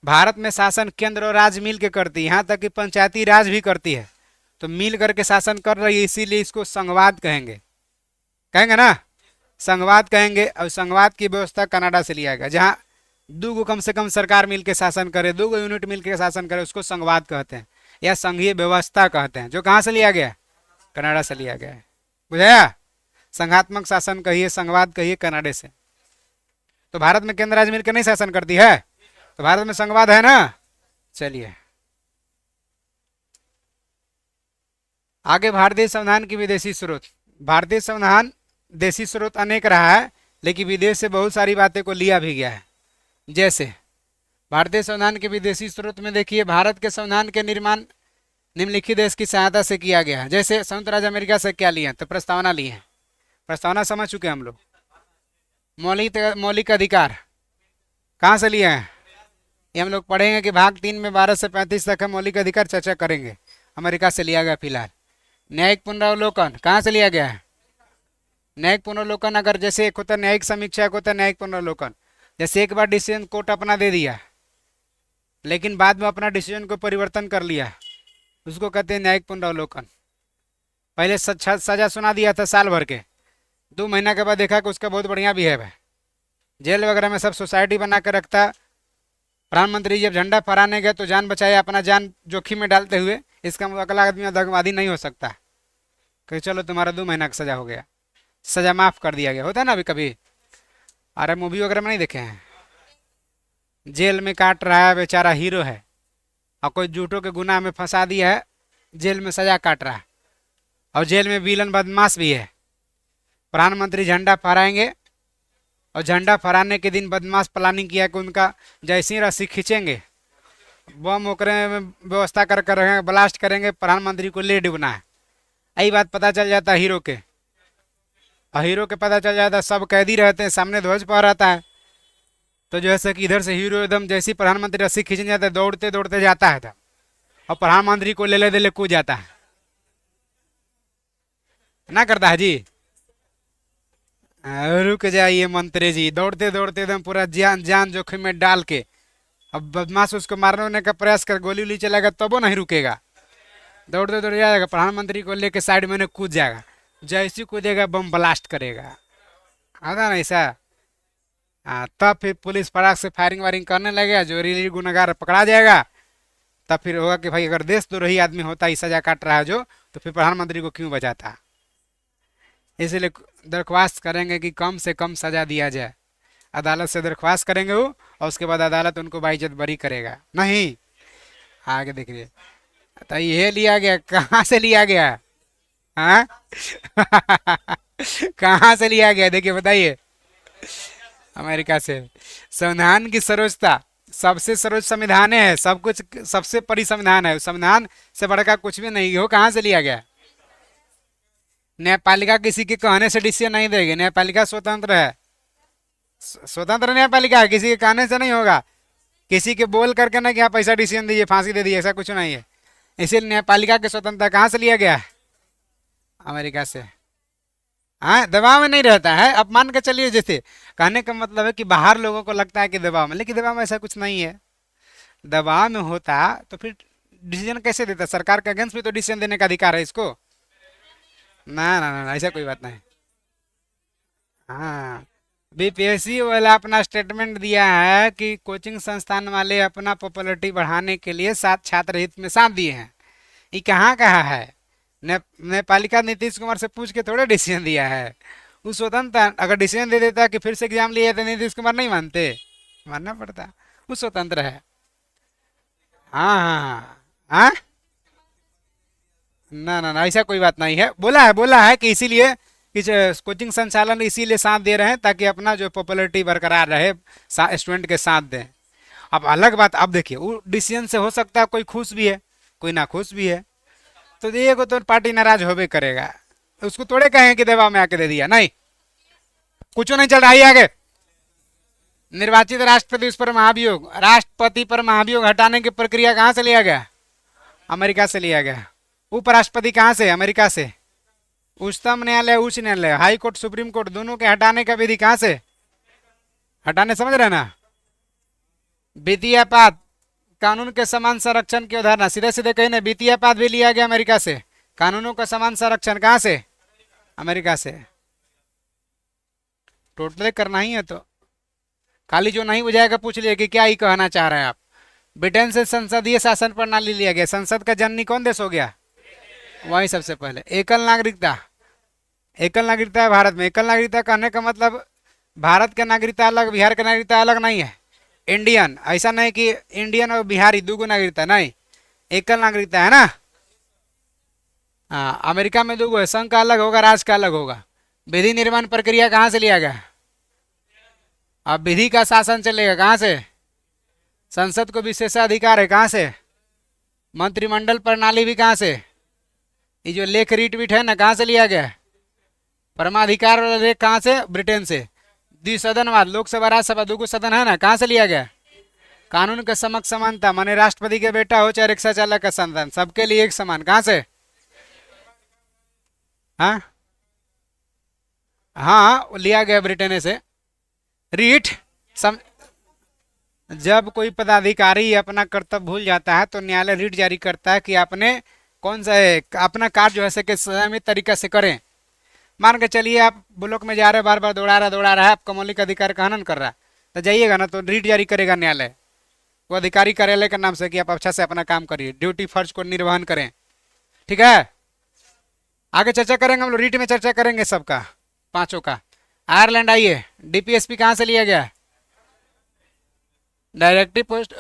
भारत में शासन केंद्र और राज्य मिल के करती है, यहाँ तक कि पंचायती राज भी करती है, तो मिल करके शासन कर रही है, इसीलिए इसको संघवाद कहेंगे, कहेंगे ना, संघवाद कहेंगे। और संघवाद की व्यवस्था कनाडा से लिया गया, जहाँ 2 कम से कम सरकार मिलकर शासन करे, 2 यूनिट मिलकर शासन करे, उसको संघवाद कहते हैं या संघीय व्यवस्था कहते हैं, जो कहाँ से लिया गया? कनाडा से लिया गया है, बुझाया। संघात्मक शासन कहिए, संघवाद कहिए, कनाडा से। तो भारत में केंद्र राज्य मिलकर नहीं शासन करती है, तो भारत में संघवाद है ना। चलिए आगे, भारतीय संविधान की विदेशी स्रोत। भारतीय संविधान देशी स्रोत अनेक रहा है, लेकिन विदेश से बहुत सारी बातें को लिया भी गया है। जैसे भारतीय संविधान के विदेशी स्रोत में देखिए, भारत के संविधान के निर्माण निम्नलिखित देश की सहायता से किया गया है। जैसे संयुक्त राज्य अमेरिका से क्या लिए हैं? तो प्रस्तावना लिए हैं, प्रस्तावना समझ चुके हैं हम लोग। मौलिक अधिकार कहाँ से लिए हैं? ये हम लोग पढ़ेंगे कि भाग 3 में 12 से 35 तक है, मौलिक अधिकार चर्चा करेंगे। अमेरिका से लिया गया फिलहाल। न्यायिक पुनरावलोकन कहाँ से लिया गया है? न्यायिक पुनरावलोकन, अगर जैसे एक होता है न्यायिक समीक्षा, एक होता है न्यायिक पुनरावलोकन। जैसे एक बार डिसीजन कोर्ट अपना दे दिया, लेकिन बाद में अपना डिसीजन को परिवर्तन कर लिया, उसको कहते हैं न्यायिक पुनरावलोकन। पहले सजा सुना दिया था साल भर के, 2 महीना के बाद देखा कि उसका बहुत बढ़िया बिहेव है, जेल वगैरह में सब सोसाइटी बना कर रखता। प्रधानमंत्री जब झंडा फहराने गए तो जान बचाया, अपना जान जोखिम में डालते हुए। इसका मतलब अगला आदमी आतंकवादी नहीं हो सकता कि चलो तुम्हारा 2 महीना का सजा हो गया, सजा माफ कर दिया गया। होता है ना अभी कभी, अरे मूवी वगैरह में नहीं देखे हैं, जेल में काट रहा है बेचारा, हीरो है, और कोई झूठों के गुनाह में फंसा दिया है, जेल में सजा काट रहा है, और जेल में विलन बदमाश भी है। प्रधानमंत्री झंडा फहराएंगे, और झंडा फहराने के दिन बदमाश प्लानिंग किया कि उनका जैसी रस्सी खींचेंगे, बम ओकरे में व्यवस्था कर कर रखेंगे, ब्लास्ट करेंगे, प्रधानमंत्री को ले डूबना है। यही बात पता चल जाता है हीरो के, और हीरो के पता चल जाता है, सब कैदी रहते हैं, सामने ध्वज फहराता है, तो जो है कि इधर से हीरो एकदम जैसी प्रधानमंत्री रस्सी खींचने जाता है, दौड़ते दौड़ते जाता है था, और प्रधानमंत्री को ले दे कूद जाता है, ना करता है जी। रुक जाइए मंत्री जी, दौड़ते दौड़ते एकदम पूरा जान जान जोखिम में डाल के, अब बदमाश उसको मारने का प्रयास कर, गोली उली चलाएगा तब वो नहीं रुकेगा, दौड़ते दौड़ जाएगा, प्रधानमंत्री को लेके साइड में कूद जाएगा, जैसे कूदेगा बम ब्लास्ट करेगा, आता ना ऐसा। हाँ, तब फिर पुलिस फटाक से फायरिंग वायरिंग करने लगेगा, जो रियली गुनहगार पकड़ा जाएगा, तब फिर होगा कि भाई अगर देशद्रोही आदमी होता ही सजा काट रहा है जो, तो फिर प्रधानमंत्री को क्यों बचाता। इसलिए दरख्वास्त करेंगे कि कम से कम सजा दिया जाए, अदालत से दरख्वास्त करेंगे वो, और उसके बाद अदालत उनको बाइज्जत बरी करेगा। नहीं, आगे देख रही है। तो ये लिया गया, कहाँ से लिया गया? हाँ। कहाँ से लिया गया, देखिए बताइए। अमेरिका से। संविधान की सर्वोच्चता, सबसे सर्वोच्च संविधान है, सब कुछ सबसे बड़ी संविधान है, संविधान से बढ़कर कुछ भी नहीं हो। कहाँ से लिया गया? न्यायपालिका किसी के कहने से डिसीजन नहीं देगी, न्यायपालिका स्वतंत्र है। स्वतंत्र न्यायपालिका है, किसी के कहने से नहीं होगा। किसी के बोल करके ना कि आप ऐसा डिसीजन दीजिए, फांसी दे दीजिए, ऐसा कुछ नहीं है। इसीलिए न्यायपालिका की स्वतंत्रता कहाँ से लिया गया? अमेरिका से। हाँ, दबाव में नहीं रहता है। अब मान के चलिए, जैसे कहने का मतलब है कि बाहर लोगों को लगता है कि दबाव में, लेकिन दबाव में ऐसा कुछ नहीं है। दबाव में होता तो फिर डिसीजन कैसे देता? सरकार के अगेंस्ट भी तो डिसीजन देने का अधिकार है इसको। ना ना ना ना, ऐसा कोई बात नहीं। हाँ, बीपीएससी वाला अपना स्टेटमेंट दिया है कि कोचिंग संस्थान वाले अपना पॉपुलरिटी बढ़ाने के लिए सात छात्र हित में साथ दिए हैं। ये कहाँ कहा है? न्यायपालिका नीतीश कुमार से पूछ के थोड़े डिसीजन दिया है। वो स्वतंत्र, अगर डिसीजन दे देता कि फिर से एग्जाम लिया तो नीतीश कुमार नहीं मानते? मानना पड़ता। वो स्वतंत्र है। हाँ हाँ हाँ हाँ। ना ना ना, ऐसा कोई बात नहीं है। बोला है कि इसीलिए कि कोचिंग संचालन इसीलिए साथ दे रहे हैं ताकि अपना जो पॉपुलरिटी बरकरार रहे, स्टूडेंट के साथ दें। अब अलग बात, अब देखिए वो डिसीजन से हो सकता है कोई खुश भी है, कोई ना खुश भी है। तो ये को तो पार्टी नाराज होबे करेगा। उसको थोड़े कहें कि दबाव में आके दे दिया, नहीं। कुछ नहीं चल रहा है आगे। निर्वाचित राष्ट्रपति उस पर महाभियोग, राष्ट्रपति पर महाभियोग हटाने की प्रक्रिया कहाँ से लिया गया? अमेरिका से लिया गया। उपराष्ट्रपति कहाँ से? अमेरिका से। उच्चतम न्यायालय, उच्च न्यायालय, हाई कोर्ट, सुप्रीम कोर्ट, दोनों के हटाने का विधि कहाँ से? हटाने, समझ रहे ना? वित्तीय आपात, कानून के समान संरक्षण की अवधारणा, सीधे सीधे कहीं ना, वित्तीय आपात भी लिया गया अमेरिका से। कानूनों का समान संरक्षण कहाँ से? अमेरिका से। टोटल करना ही है तो खाली जो नहीं बुझाएगा पूछ लिया कि क्या ही कहना चाह रहे हैं आप। ब्रिटेन से संसदीय शासन प्रणाली लिया गया। संसद का जननी कौन देश हो गया? वही सबसे पहले। एकल नागरिकता, एकल नागरिकता है भारत में। एकल नागरिकता कहने का मतलब भारत का नागरिकता अलग, बिहार का नागरिकता अलग नहीं है। इंडियन, ऐसा नहीं कि इंडियन और बिहारी दो नागरिकता, नहीं। एकल नागरिकता है ना। हाँ, अमेरिका में दो है, संघ का अलग होगा, राज्य का अलग होगा। विधि निर्माण प्रक्रिया कहाँ से लिया गया? अब विधि का शासन चलेगा कहाँ से? संसद को विशेषाधिकार है कहाँ से? मंत्रिमंडल प्रणाली भी कहाँ से? ये जो लेख रीट वीट है ना, कहाँ से लिया गया? परमाधिकार वाला लेख कहाँ से? ब्रिटेन से। द्विसदनवाद, लोकसभा राज्यसभा दो सदन है ना, कहाँ से लिया गया? कानून के समक्ष समानता, माने राष्ट्रपति के बेटा हो चाहे रिक्शा चालक का संतान, सबके लिए एक समान, कहाँ से? हाँ हाँ, लिया गया ब्रिटेन से। रीट सम, जब कोई पदाधिकारी अपना कर्तव्य भूल जाता है तो न्यायालय रीट जारी करता है कि आपने कौन सा है अपना कार्य जो है से संयमित तरीका से करें। मान के चलिए आप ब्लॉक में जा रहे, बार बार दौड़ा रहा है, आपका मौलिक अधिकार का हनन कर रहा है, तो जाइएगा ना, तो रीट जारी करेगा न्यायालय, वो अधिकारी कार्यालय के नाम से कि आप अच्छा से अपना काम करिए, ड्यूटी फर्ज को निर्वहन करें। ठीक है, आगे चर्चा करेंगे हम लोग, रीट में चर्चा करेंगे सबका, पांचों का। आयरलैंड आइए, डीपीएसपी कहाँ से लिया गया? Directive post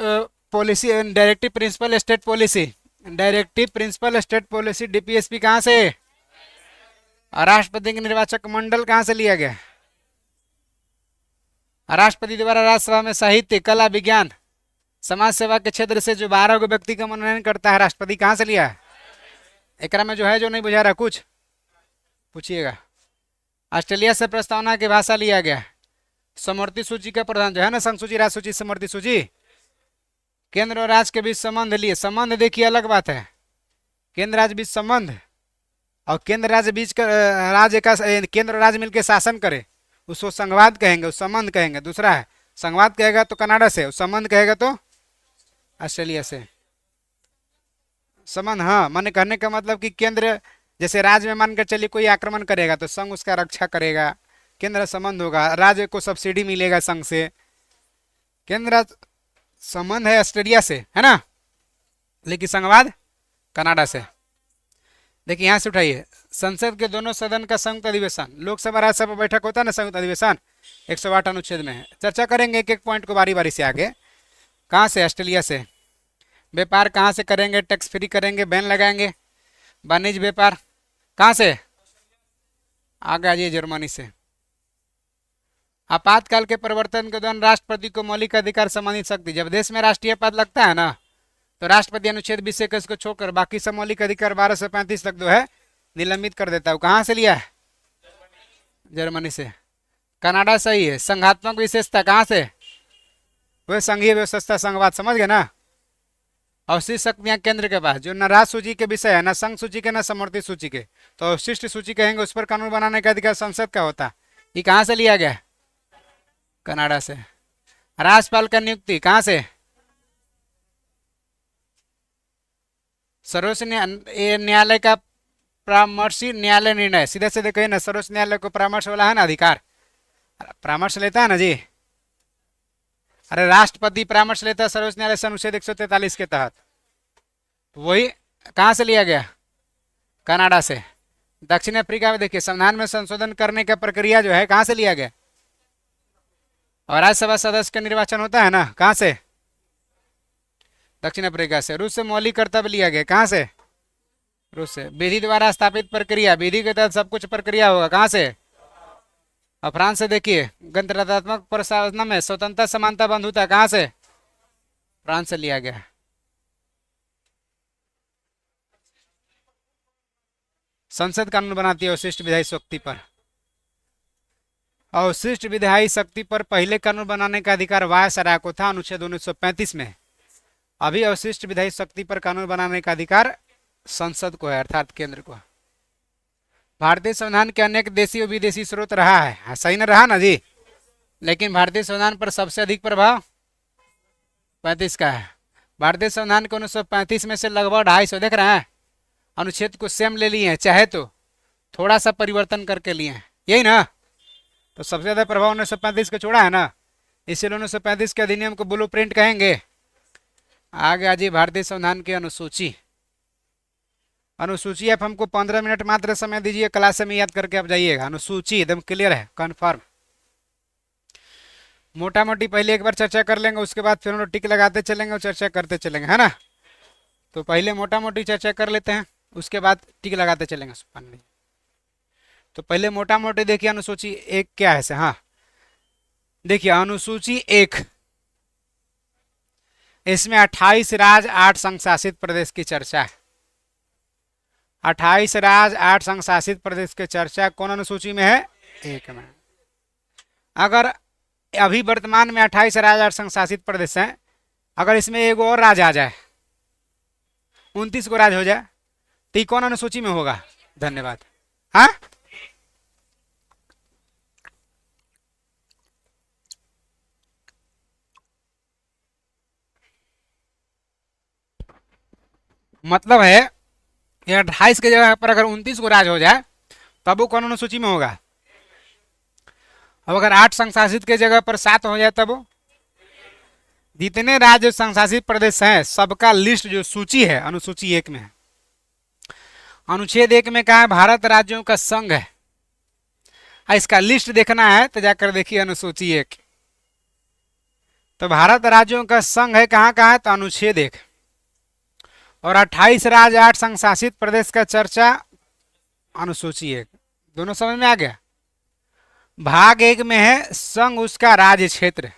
policy, directive principle state policy, directive principle state policy, DPSP कहाँ से? राष्ट्रपति के निर्वाचक मंडल कहाँ से लिया गया? राष्ट्रपति द्वारा राज्यसभा में साहित्य, कला, विज्ञान, समाज सेवा के क्षेत्र से जो 12 गो व्यक्ति का मनोनयन करता है, राष्ट्रपति कहाँ से लिया है? एकरा में जो है, जो नहीं बुझा रहा कुछ पूछिएगा। ऑस्ट्रेलिया से प्रस्तावना की भाषा लिया गया। समवर्ती सूची का प्रधान जो है ना, संघ सूची, राज सूची, समवर्ती सूची, केंद्र और राज्य के बीच संबंध लिए। संबंध देखिए अलग बात है, केंद्र राज्य बीच संबंध, और केंद्र राज्य बीच का राज्य का केंद्र और राज्य मिलकर शासन करे, उसको संघवाद कहेंगे, उस संबंध कहेंगे। दूसरा है संघवाद कहेगा तो कनाडा से, उस संबंध कहेगा तो ऑस्ट्रेलिया से। संबंध, हाँ, माने कहने का मतलब कि केंद्र, जैसे राज्य में मानकर चलिए कोई आक्रमण करेगा तो संघ उसका रक्षा करेगा, केंद्र संबंध होगा, राज्य को सब्सिडी मिलेगा संघ से। केंद्र संबंध है ऑस्ट्रेलिया से, है ना, लेकिन संघवाद कनाडा से। देखिए यहाँ से उठाइए, संसद के दोनों सदन का संयुक्त अधिवेशन, लोकसभा राज्यसभा बैठक होता है ना, संयुक्त अधिवेशन 108 अनुच्छेद में है। चर्चा करेंगे एक एक पॉइंट को बारी बारी से आगे। कहाँ से? ऑस्ट्रेलिया से। व्यापार कहाँ से करेंगे? टैक्स फ्री करेंगे, बैन लगाएंगे। वाणिज्य व्यापार कहाँ से? आगे आ जाइए, जर्मनी से। आपातकाल के परिवर्तन के दौरान राष्ट्रपति को मौलिक अधिकार संबंधित शक्ति, जब देश में राष्ट्रीय पद लगता है ना, तो राष्ट्रपति अनुच्छेद 20 को छोड़कर बाकी सब मौलिक अधिकार 12 से 35 तक जो है निलंबित कर देता है। कहाँ से लिया है? जर्मनी से। कनाडा सही है। संघात्मक विशेषता कहाँ से? वह संघीय व्यवस्था, संघवाद, समझ गए ना। अवशिष्ट शक्तियां केंद्र के पास, जो न राष्ट्र सूची के विषय है, न संघ सूची के, न समवर्ती सूची के, तो अवशिष्ट सूची कहेंगे, उस पर कानून बनाने का अधिकार संसद का होता है। ये कहाँ से लिया गया? कनाडा से। राज्यपाल का नियुक्ति कहाँ से? सर्वोच्च न्यायालय का परामर्शी न्यायालय निर्णय, सीधे सीधे कही ना, सर्वोच्च न्यायालय को परामर्श वाला है ना अधिकार, परामर्श लेता है ना जी। अरे राष्ट्रपति परामर्श लेता है सर्वोच्च न्यायालय से अनुच्छेद 143 के तहत। वही कहाँ से लिया गया? कनाडा से। दक्षिण अफ्रीका में देखिए, संविधान में संशोधन करने का प्रक्रिया जो है कहाँ से लिया गया? और राज्यसभा सदस्य का निर्वाचन होता है ना, कहाँ से? दक्षिण अफ्रीका से। रूस से मौलिक कर्तव्य लिया गया, कहाँ से? रूस से। विधि द्वारा स्थापित प्रक्रिया, विधि के तहत सब कुछ प्रक्रिया होगा, कहाँ से? और फ्रांस से देखिए, गणतंत्रात्मक प्रशासन में स्वतंत्रता, समानता, बंधुता, कहाँ से? फ्रांस से लिया गया। संसद कानून बनाती है अवशिष्ट विधायी शक्ति पर। अवशिष्ट विधायी शक्ति पर पहले कानून बनाने का अधिकार वायसराय को था, अनुच्छेद 1935 में। अभी अवशिष्ट विधायी शक्ति पर कानून बनाने का अधिकार संसद को है, अर्थात केंद्र को। भारतीय संविधान के अनेक देशी और विदेशी स्रोत रहा है, हाँ, सही न रहा ना जी। लेकिन भारतीय संविधान पर सबसे अधिक प्रभाव 35 का है। भारतीय संविधान के 1935 में से लगभग 250, देख रहे हैं, अनुच्छेद को सेम ले लिए हैं, चाहे तो थोड़ा सा परिवर्तन करके लिए हैं, यही ना। तो सबसे ज्यादा प्रभाव 1935 का छोड़ा है ना, इसलिए 1935 के अधिनियम को ब्लू प्रिंट कहेंगे। आगे आ जाइए, भारतीय संविधान की अनुसूची। अनुसूची आप हमको 15 मिनट मात्र समय दीजिए, क्लास में याद करके आप जाइएगा। अनुसूची एकदम क्लियर है, कन्फर्म। मोटा मोटी पहले एक बार चर्चा कर लेंगे, उसके बाद फिर हम लोग टिक लगाते चलेंगे और चर्चा करते चलेंगे, है ना। तो पहले मोटा मोटी चर्चा कर लेते हैं, उसके बाद टिक लगाते चलेंगे। तो पहले मोटा मोटी देखिए, अनुसूची 1 क्या है से, हाँ देखिए, अनुसूची 1, इसमें 28 राज्य 8 संघ शासित प्रदेश की चर्चा है। 28 राज्य 8 संघ शासित प्रदेश की चर्चा कौन अनुसूची में है? 1 में। अगर अभी वर्तमान में 28 राज्य 8 संघ शासित प्रदेश हैं, अगर इसमें एक और राज्य आ जाए, 29 को राज्य हो जाए, तो ये कौन अनुसूची में होगा? धन्यवाद। हाँ, मतलब है ये 28 की जगह पर अगर 29 को राज्य हो जाए, तब वो कौन अनुसूची में होगा? अब अगर 8 संघ शासित की जगह पर 7 हो जाए, तब वो, जितने राज्य संघ शासित प्रदेश हैं सबका लिस्ट जो सूची है अनुसूची 1 में है। अनुच्छेद 1 में कहा है भारत राज्यों का संघ है, इसका लिस्ट देखना है तो जाकर देखिए अनुसूची 1। तो भारत राज्यों का संघ है, कहाँ कहाँ है? तो अनुच्छेद 1। और 28 राज्य 8 संघ शासित प्रदेश का चर्चा अनुसूची 1। दोनों समझ में आ गया? भाग 1 में है संघ उसका राज्य क्षेत्र,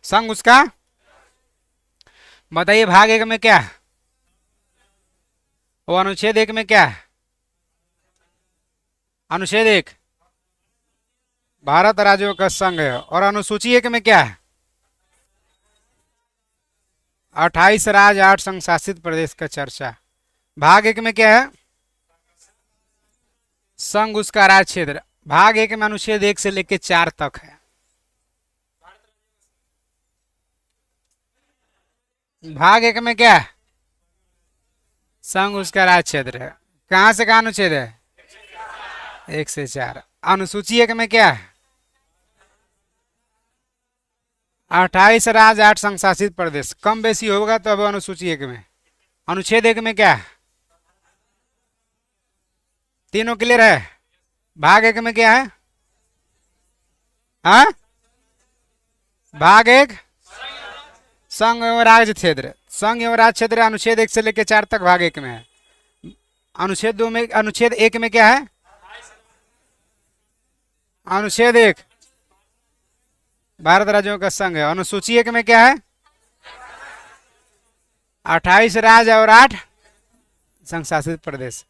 संघ उसका, बताइए भाग 1 में क्या है? वो अनुच्छेद 1 में क्या है? अनुच्छेद 1 भारत राज्यों का संघ है, और अनुसूची 1 में क्या है? 28 राज्य 8 संघ शासित प्रदेश का चर्चा। भाग 1 में क्या है? संघ उसका राज्य क्षेत्र। भाग 1 में अनुच्छेद 1 से लेकर 4 तक है। भाग 1 में क्या है? संघ उसका राज्य क्षेत्र है। कहां से कहां अनुच्छेद है? 1 से 4। अनुसूची 1 में क्या है? 28 राज्य 8 संघ शासित प्रदेश। कम बेसी होगा तो अब अनुसूची 1 में। अनुच्छेद 1 में क्या है? तीनों क्लियर है? भाग 1 में क्या है? हाँ, भाग 1 संघ एवं राज्य क्षेत्र, संघ एवं राज्य क्षेत्र अनुच्छेद 1 से लेकर 4 तक भाग 1 में है। अनुच्छेद 2 में, अनुच्छेद 1 में क्या है? अनुच्छेद 1 भारत राज्यों का संघ है। अनुसूची 1 में क्या है? 28 राज्य और 8 संघ शासित प्रदेश।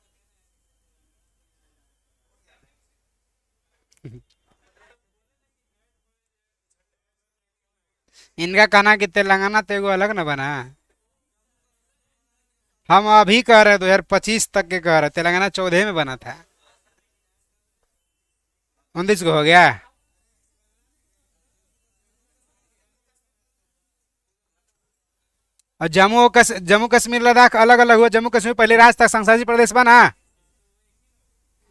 इनका कहना कि तेलंगाना तो एगो अलग न बना। हम अभी कह रहे 2025 तक के कह रहे, तेलंगाना 14 में बना था, 19 को हो गया। और जम्मू कश्मीर लद्दाख अलग अलग हुआ। जम्मू कश्मीर पहले राज्य था, संशासित प्रदेश बना,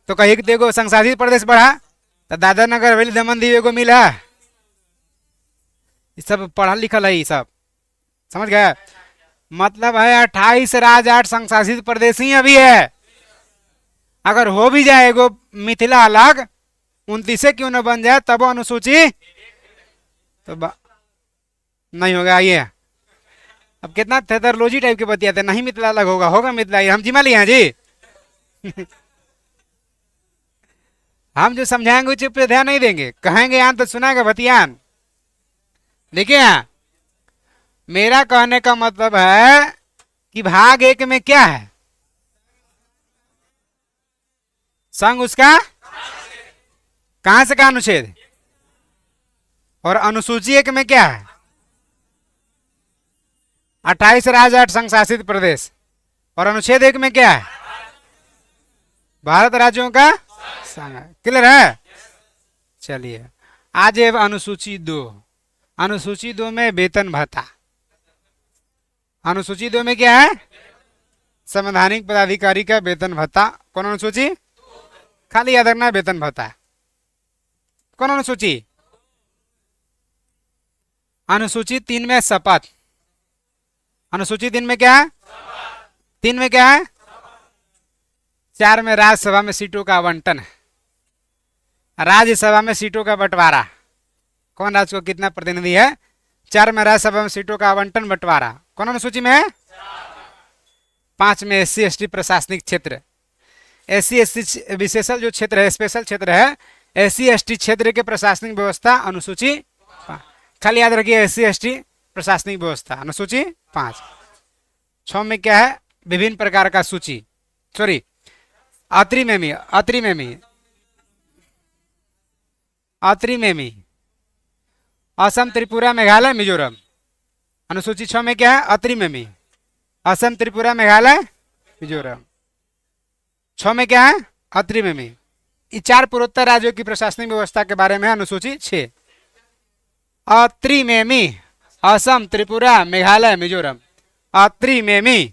तो कहीं देखो संशासित प्रदेश बढ़ा तो दादरा नगर हवेली दमन दीव एगो मिला। ये सब पढ़ा लिखल है, ये सब समझ गए। मतलब है 28 राज्य 8 संशासित प्रदेश ही अभी है। अगर हो भी जाए एगो मिथिला अलग, 29 क्यों न बन जाए, तब अनुसूची तो नहीं होगा। ये अब कितना थेथरलॉजी टाइप के बतियाते, नहीं मिथिला अलग होगा, होगा मिथिला। हम जिम्मा लिए हैं जी। हम जो समझाएंगे उस पे ध्यान नहीं देंगे, कहेंगे यहाँ तो सुनाएगा बतियान। देखिए यहाँ मेरा कहने का मतलब है कि भाग 1 में क्या है? संघ उसका कहां से कहा अनुच्छेद, और अनुसूची 1 में क्या है? 28 राज्य 8 संघ शासित प्रदेश। और अनुच्छेद 1 में क्या है? भारत राज्यों का संघ। क्लियर है? चलिए आज है अनुसूची 2। अनुसूची 2 में वेतन भत्ता। अनुसूची 2 में क्या है? संवैधानिक पदाधिकारी का वेतन भत्ता। कौन अनुसूची? खाली याद रखना, वेतन भत्ता। कौन अनुसूची? अनुसूची 3 में शपथ। अनुसूची 3 में क्या है? 3 में क्या है? 4 में राज्यसभा में सीटों का आवंटन है। राज्यसभा में सीटों का बंटवारा, कौन राज्य को कितना प्रतिनिधि है? 4 में राज्यसभा में सीटों का आवंटन बंटवारा। कौन अनुसूची में है? 5 में SC ST प्रशासनिक क्षेत्र। SC ST विशेषल जो क्षेत्र है, स्पेशल क्षेत्र है, SC ST क्षेत्र के प्रशासनिक व्यवस्था अनुसूची 5। खाली याद रखिए SC ST प्रशासनिक व्यवस्था अनुसूची 5। 6 में क्या है? विभिन्न प्रकार का सूची, सॉरी अत्री में असम त्रिपुरा मेघालय मिजोरम। अनुसूची 6 में क्या है? अत्री में असम त्रिपुरा मेघालय मिजोरम। 6 में क्या है? अत्री में ये 4 पूर्वोत्तर राज्यों की प्रशासनिक व्यवस्था के बारे में अनुसूची 6। अत्री में असम त्रिपुरा मेघालय मिजोरम। अत्री में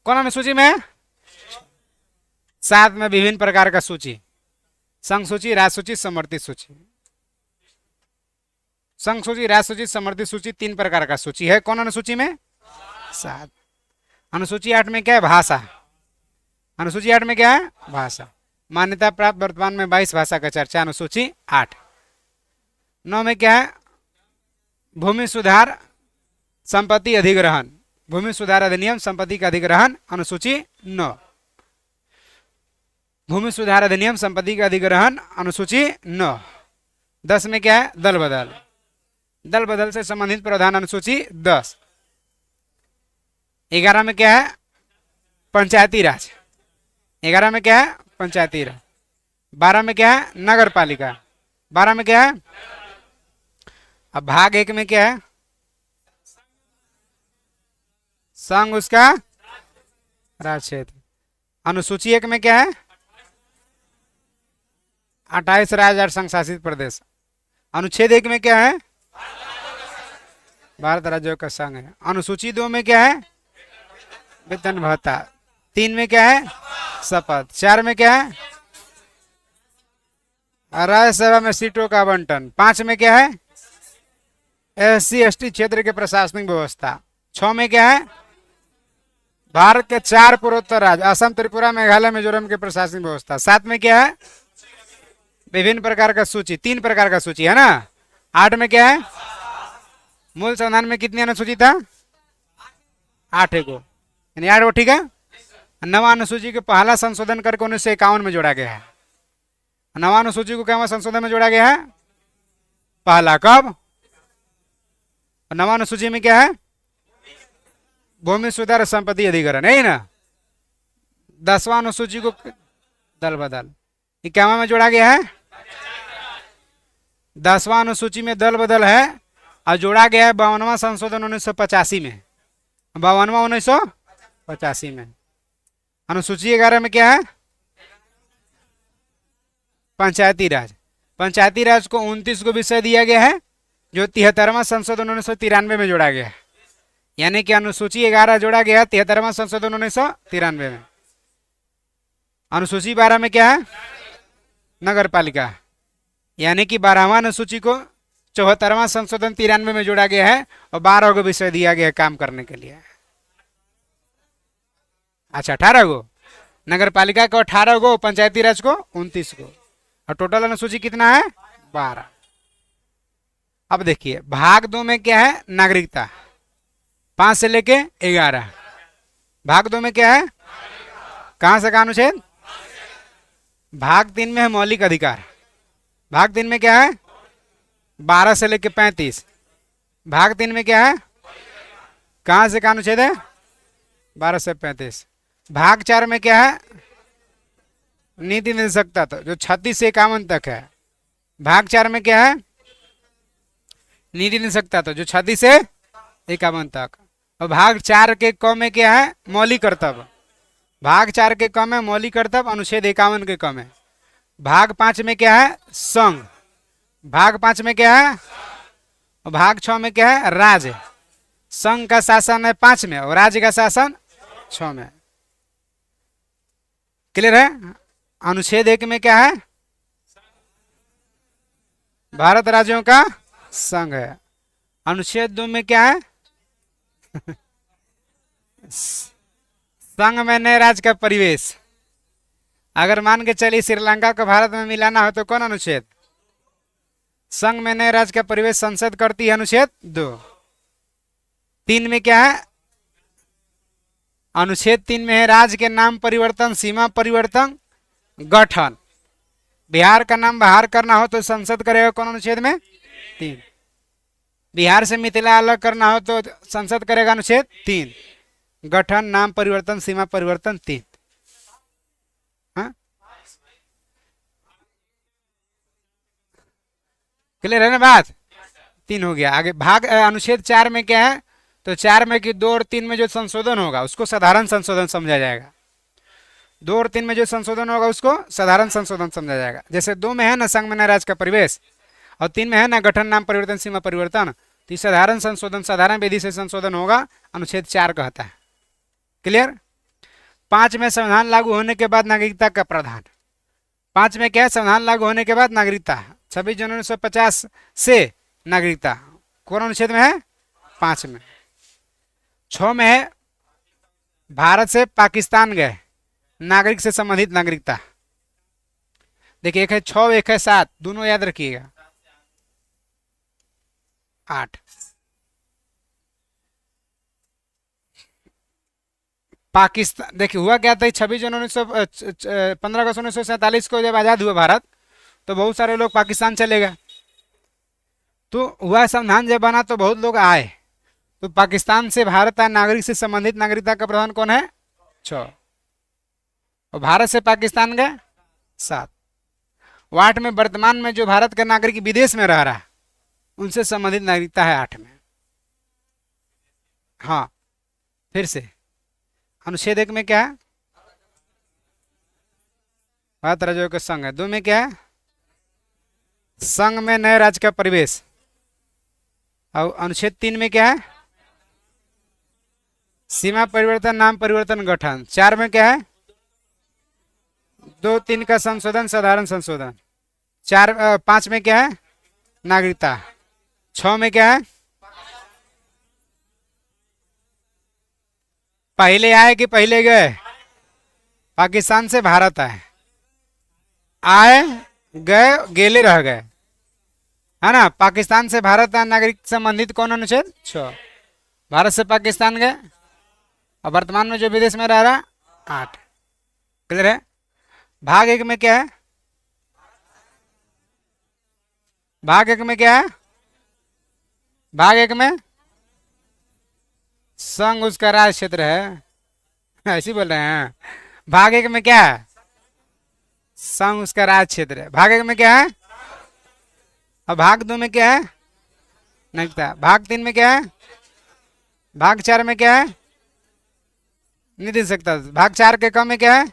कौन अनुसूची में? 7 में विभिन्न प्रकार का सूची, संघ सूची, राज्य सूची, समर्थित सूची। संघ सूची, राज्य सूची, समर्थित सूची 3 प्रकार का सूची है। कौन अनुसूची में? 7। अनुसूची 8 में क्या है? भाषा। अनुसूची 8 में क्या है? भाषा। मान्यता प्राप्त वर्तमान में 22 भाषा का चर्चा, अनुसूची 8। 9 में क्या है? भूमि सुधार संपत्ति अधिग्रहण। भूमि सुधार अधिनियम संपत्ति का अधिग्रहण, अनुसूची 9। भूमि सुधार अधिनियम संपत्ति का अधिग्रहण, अनुसूची 9। 10 में क्या है? दल बदल। दल बदल से संबंधित प्रावधान, अनुसूची 10। 11 में क्या है? पंचायती राज। 11 में क्या है? पंचायती राज। 12 में क्या है? नगर पालिका। 12 में क्या है? अब भाग 1 में क्या है? संघ उसका राज्य क्षेत्र। अनुसूची 1 में क्या है? 28 राज्य और संघ शासित प्रदेश। अनुच्छेद 1 में क्या है? भारत राज्यों का संघ है। अनुसूची 2 में क्या है? वेतन भत्ता। 3 में क्या है? शपथ। 4 में क्या है? राज्यसभा में सीटों का आवंटन। 5 में क्या है? SC ST क्षेत्र के प्रशासनिक व्यवस्था। 6 में क्या है? भारत के 4 पूर्वोत्तर राज्य असम त्रिपुरा मेघालय मिजोरम के प्रशासनिक व्यवस्था। 7 में क्या है? विभिन्न प्रकार का सूची, 3 प्रकार का सूची है ना। 8 में क्या है? मूल संविधान में कितनी अनुसूची था? 8 को, यानी 8 गो, ठीक है। नवा अनुसूची के पहला संशोधन करके 1951 में जोड़ा गया है। नवा अनुसूची को क्या संशोधन में जोड़ा गया है? पहला। कब? नवा अनुसूची में क्या है? भूमि सुधार संपत्ति अधिकरण, है ना। 10वां अनुसूची को दल बदल, ये क्या में जोड़ा गया है? 10वां अनुसूची में दल बदल है और जोड़ा गया है 52वां संशोधन 1985 में। 52वां 1985 में। अनुसूची 11 में क्या है? पंचायती राज। पंचायती राज को 29 को विषय दिया गया है, जो 73वां संशोधन 1993 में जोड़ा गया है। यानी कि अनुसूची 11 जोड़ा गया 73वां संशोधन 1993 में। अनुसूची 12 में क्या है? नगर पालिका। यानी कि 12वां अनुसूची को 74वां संशोधन 93 में जोड़ा गया है और 12 को विषय दिया गया है काम करने के लिए। अच्छा, 18 गो नगर पालिका को, 18 गो पंचायती राज को, 29 को, और टोटल अनुसूची कितना है? 12। अब देखिए भाग 2 में क्या है? नागरिकता, 5 से लेके 11। भाग 2 में क्या है? कहां से कहां अनुच्छेद? भाग 3 में है मौलिक अधिकार। भाग 3 में क्या है? 12 से लेके 35। भाग 3 में क्या है? कहां से कहां अनुच्छेद है? 12 से 35। भाग 4 में क्या है? नीति निर्देशकता, तो जो 36 से 51 तक है। भाग 4 में क्या है? नीति निर्देशकता, तो जो 36 से 51 तक। और भाग 4 के क में क्या है? मौलिक कर्तव्य। भाग 4 के क में मौलिक कर्तव्य अनुच्छेद 51 के क में। भाग 5 में क्या है? संघ। भाग 5 में क्या है? और भाग 6 में क्या है? राज्य। संघ का शासन है 5 में और राज्य का शासन 6 में। क्लियर है? अनुच्छेद 1 में क्या है? भारत राज्यों का संघ है। अनुच्छेद 2 में क्या है? संघ में नए राज्य का परिवेश। अगर मान के चलिए श्रीलंका को भारत में मिलाना हो तो कौन अनुच्छेद? संघ में नए राज्य का परिवेश संसद करती है, अनुच्छेद 2। 3 में क्या है? अनुच्छेद 3 में है राज्य के नाम परिवर्तन, सीमा परिवर्तन, गठन। बिहार का नाम बाहर करना हो तो संसद करेगा कौन अनुच्छेद में? 3। बिहार से मिथिला अलग करना हो तो संसद करेगा अनुच्छेद 3। गठन, नाम परिवर्तन, सीमा परिवर्तन, 3। हाँ, क्लियर है ना बात? 3 हो गया। आगे भाग अनुच्छेद 4 में क्या है? तो 4 में कि 2 और 3 में जो संशोधन होगा उसको साधारण संशोधन समझा जाएगा। 2 और 3 में जो संशोधन होगा उसको साधारण संशोधन समझा जाएगा। जैसे 2 में है ना संघ में नए राज्य का परिवेश, और 3 में है ना गठन, नाम परिवर्तन, सीमा परिवर्तन, तो साधारण संशोधन साधारण विधि से संशोधन होगा, अनुच्छेद 4 कहता है। क्लियर? 5 में संविधान लागू होने के बाद नागरिकता का प्रावधान। 5 में क्या है? संविधान लागू होने के बाद नागरिकता, 26 जनवरी 1950 से नागरिकता कौन अनुच्छेद में है? 5 में। 6 में है भारत से पाकिस्तान गए नागरिक से संबंधित नागरिकता। देखिए एक है 6, एक है 7, दोनों याद रखिएगा। 8 पाकिस्तान, देखिए हुआ क्या था 26 जनवरी 15 अगस्त 1947 को जब आजाद हुआ भारत, तो बहुत सारे लोग पाकिस्तान चले गए। तो हुआ संविधान जब बना तो बहुत लोग आए, तो पाकिस्तान से भारत आए नागरिक से संबंधित नागरिकता का प्रावधान कौन है? 6। और भारत से पाकिस्तान गए 7। 8 में वर्तमान में जो भारत का नागरिक विदेश में रह रहा है उनसे संबंधित नागरिकता है 8 में। हाँ, फिर से अनुच्छेद 1 में क्या है? भारत राज्यों का संघ है। 2 में क्या है? संघ में नए राज्य का परिवेश। और अनुच्छेद 3 में क्या है? सीमा परिवर्तन, नाम परिवर्तन, गठन। 4 में क्या है? 2, 3 का संशोधन, साधारण संशोधन। 5 में क्या है? नागरिकता। 6 में क्या है? पहले आए कि पहले गए? पाकिस्तान से भारत आए, आए गए, गेले रह गए। है ना। पाकिस्तान से भारत नागरिक संबंधित कौन अनुच्छेद 6। भारत से पाकिस्तान गए और वर्तमान में जो विदेश में रह रहा 8। क्लियर है। भाग एक में क्या है, भाग एक में क्या है, भाग एक में संघ उसका राज क्षेत्र है, ऐसे बोल रहे हैं। भाग एक में क्या है, संघ उसका राज क्षेत्र है। भाग एक में क्या है, और भाग दो में क्या है, नहीं पता। भाग तीन में क्या है, भाग चार में क्या है, नहीं दे सकता। भाग चार के कम में क्या है,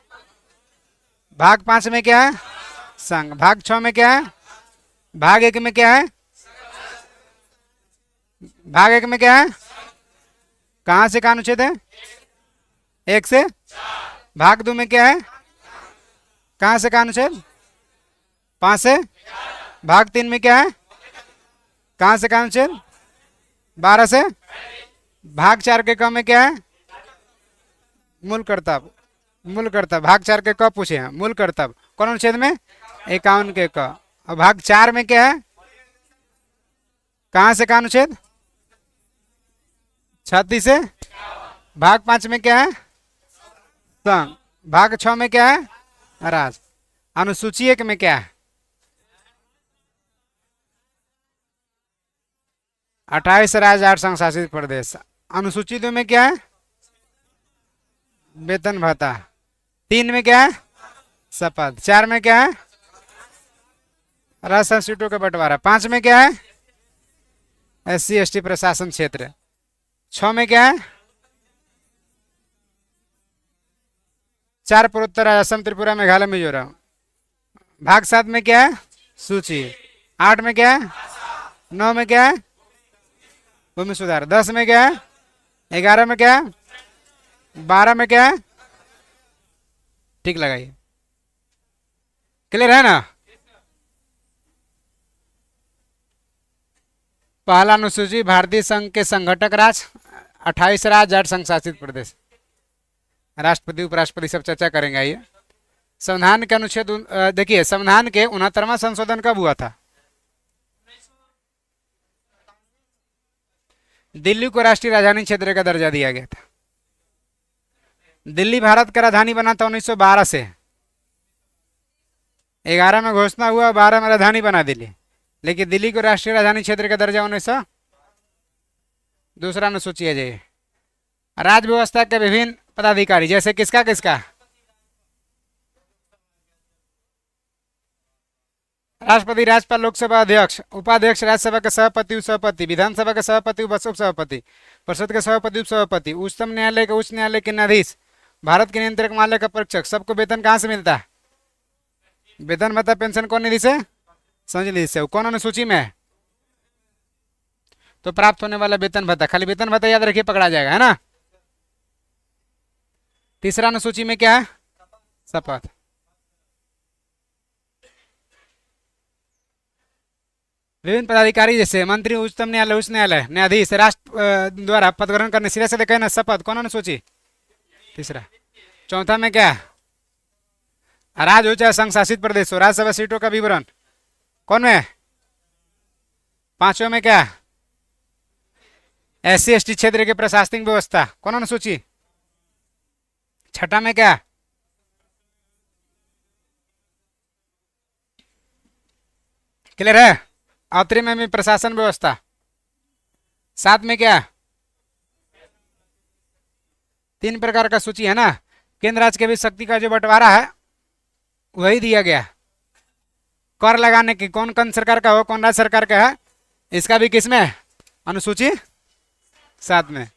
भाग पांच में क्या है, संघ। भाग छह में क्या है, भाग एक में क्या है, भाग एक में क्या है, कहां से कहां अनुच्छेद है, एक से। भाग दो में क्या है, कहां से कहां अनुच्छेद, 5 से। भाग तीन में क्या है, कहां से कहां अनुच्छेद, 12 से। भाग चार के क में क्या है, मूल कर्तव्य, मूल कर्तव्य। भाग चार के क पूछे हैं, मूल कर्तव्य कौन अनुच्छेद में, 51 के क। और भाग चार में क्या है, कहां से कहां अनुच्छेद, 36 से। भाग पांच में क्या है, संघ। भाग छह में क्या है, राज। अनुसूची एक में क्या है, 28 राज्य 8 संघ शासित प्रदेश। अनुसूची दो में क्या है, वेतन भत्ता। तीन में क्या है, शपथ। चार में क्या है, राजस्थान सीटों का बंटवारा। पांच में क्या है, SC ST प्रशासन क्षेत्र। छ में क्या है, 4 पूर्वोत्तर असम त्रिपुरा मेघालय मिजोरम। भाग 7 में क्या है, सूची। 8 में क्या है, 9 में क्या है, भूमि सुधार। 10 में क्या है, 11 में क्या है, 12 में क्या है, ठीक लगाइए। क्लियर है ना। पहला अनुसूची भारतीय संघ के संघटक राज्य, 28 राज्य 8 संघ शासित प्रदेश। राष्ट्रपति उपराष्ट्रपति सब चर्चा करेंगे। आइए संविधान के अनुच्छेद देखिए, संविधान के 69वां संशोधन कब हुआ था, दिल्ली को राष्ट्रीय राजधानी क्षेत्र का दर्जा दिया गया था। दिल्ली भारत का राजधानी बना था 1912 से। 11 में घोषणा हुआ, 12 में राजधानी बना दिल्ली। लेकिन दिल्ली को राष्ट्रीय राजधानी क्षेत्र का दर्जा 1900। दूसरा अनुसूची है जी, राज्य व्यवस्था के विभिन्न पदाधिकारी, जैसे किसका किसका, राष्ट्रपति, राज्यपाल, लोकसभा अध्यक्ष, उपाध्यक्ष, राज्यसभा के सभापति, उपसभापति, विधानसभा के सभापति, उपसभापति, परिषद के सभापति, उपसभापति, उच्चतम न्यायालय के उच्च न्यायालय के न्यायाधीश, भारत के नियंत्रक न्यायालय का परीक्षक, सबको वेतन कहां से मिलता है, वेतन भत्ता पेंशन कौन निधि से, संघ निधि से। कौन अनुसूची में है, तो प्राप्त होने वाला वेतन भत्ता, खाली वेतन भत्ता याद रखिए, पकड़ा जाएगा, है ना। तीसरा अनुसूची में क्या है, शपथ। विभिन्न पदाधिकारी जैसे मंत्री, उच्चतम न्यायालय, उच्च न्यायालय, न्यायाधीश, राष्ट्र द्वारा पद ग्रहण करने, सिरे से देखे ना, शपथ। कौन अनुसूची, तीसरा। चौथा में क्या, राज्य हो चाहे संघ शासित प्रदेश हो, राज्यसभा सीटों का विवरण कौन में। पांचवें में क्या, SC ST क्षेत्र के प्रशासनिक व्यवस्था, कौन अनुसूची। छठा में क्या, क्लियर है, अवतरी में प्रशासन व्यवस्था। सात में क्या, 3 प्रकार का सूची है ना। केंद्र राज्य के बीच शक्ति का जो बंटवारा है वही दिया गया। कर लगाने की कौन कौन सरकार का हो, कौन राज्य सरकार का है, इसका भी किसमें, अनुसूची 7 में।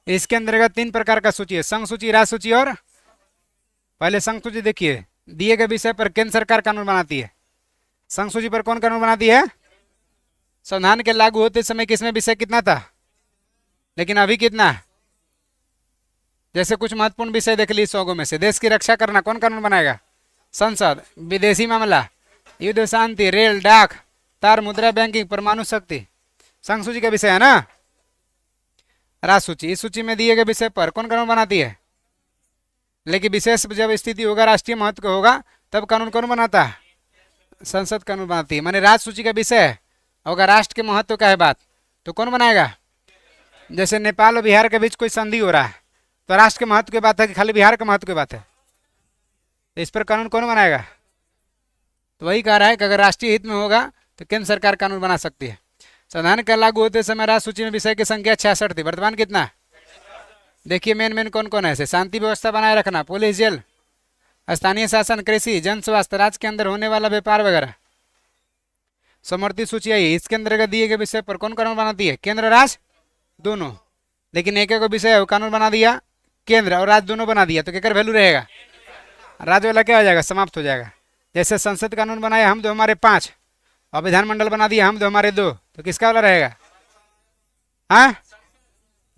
इसके अंतर्गत 3 प्रकार का सूची है, संघ सूची, राज्य सूची और। पहले संघ सूची देखिए, दिए गए विषय पर केंद्र सरकार कानून बनाती है। संघ सूची पर कौन कानून बनाती है, संविधान के लागू होते समय किसमें विषय कितना था, लेकिन अभी कितना है। जैसे कुछ महत्वपूर्ण विषय देख ली 100 में से, देश की रक्षा करना कौन कानून बनाएगा, संसद। विदेशी मामला, युद्ध शांति, रेल, डाक, तार, मुद्रा, बैंकिंग, परमाणु शक्ति, संघ सूची का विषय है ना। राज्य सूची, इस सूची में दिए गए विषय पर कौन कानून बनाती है, लेकिन विशेष जब स्थिति होगा, राष्ट्रीय महत्व का होगा, तब कानून कौन बनाता है, संसद कानून बनाती है। माने राज्य सूची का विषय अगर राष्ट्र के महत्व का है बात तो कौन बनाएगा? जैसे नेपाल और बिहार के बीच कोई संधि हो रहा है तो राष्ट्र के महत्व की बात है कि खाली बिहार के महत्व की बात है? तो इस पर कानून कौन बनाएगा? तो वही कह रहा है कि अगर राष्ट्रीय हित में होगा तो केंद्र सरकार कानून बना सकती है। संविधान का लागू होते समय राज्य सूची में विषय की संख्या 66 थी, वर्तमान कितना? देखिए मेन मेन कौन कौन है ऐसे: शांति व्यवस्था बनाए रखना, पुलिस, जेल, स्थानीय शासन, कृषि, जन स्वास्थ्य, राज्य के अंदर होने वाला व्यापार वगैरह। समवर्ती सूची आई, इसके अंतर्गत दिए गए विषय पर कौन कानून बनाती है? केंद्र और राज्य दोनों। लेकिन एक एक विषय है कानून बना दिया, केंद्र और राज्य दोनों बना दिया, तो क्या वैल्यू रहेगा? राज्य वाला क्या हो जाएगा? समाप्त हो जाएगा। जैसे संसद कानून बनाया हम दो हमारे 5 और विधानमंडल बना दिया हम दो हमारे 2, तो किसका वाला रहेगा? हाँ,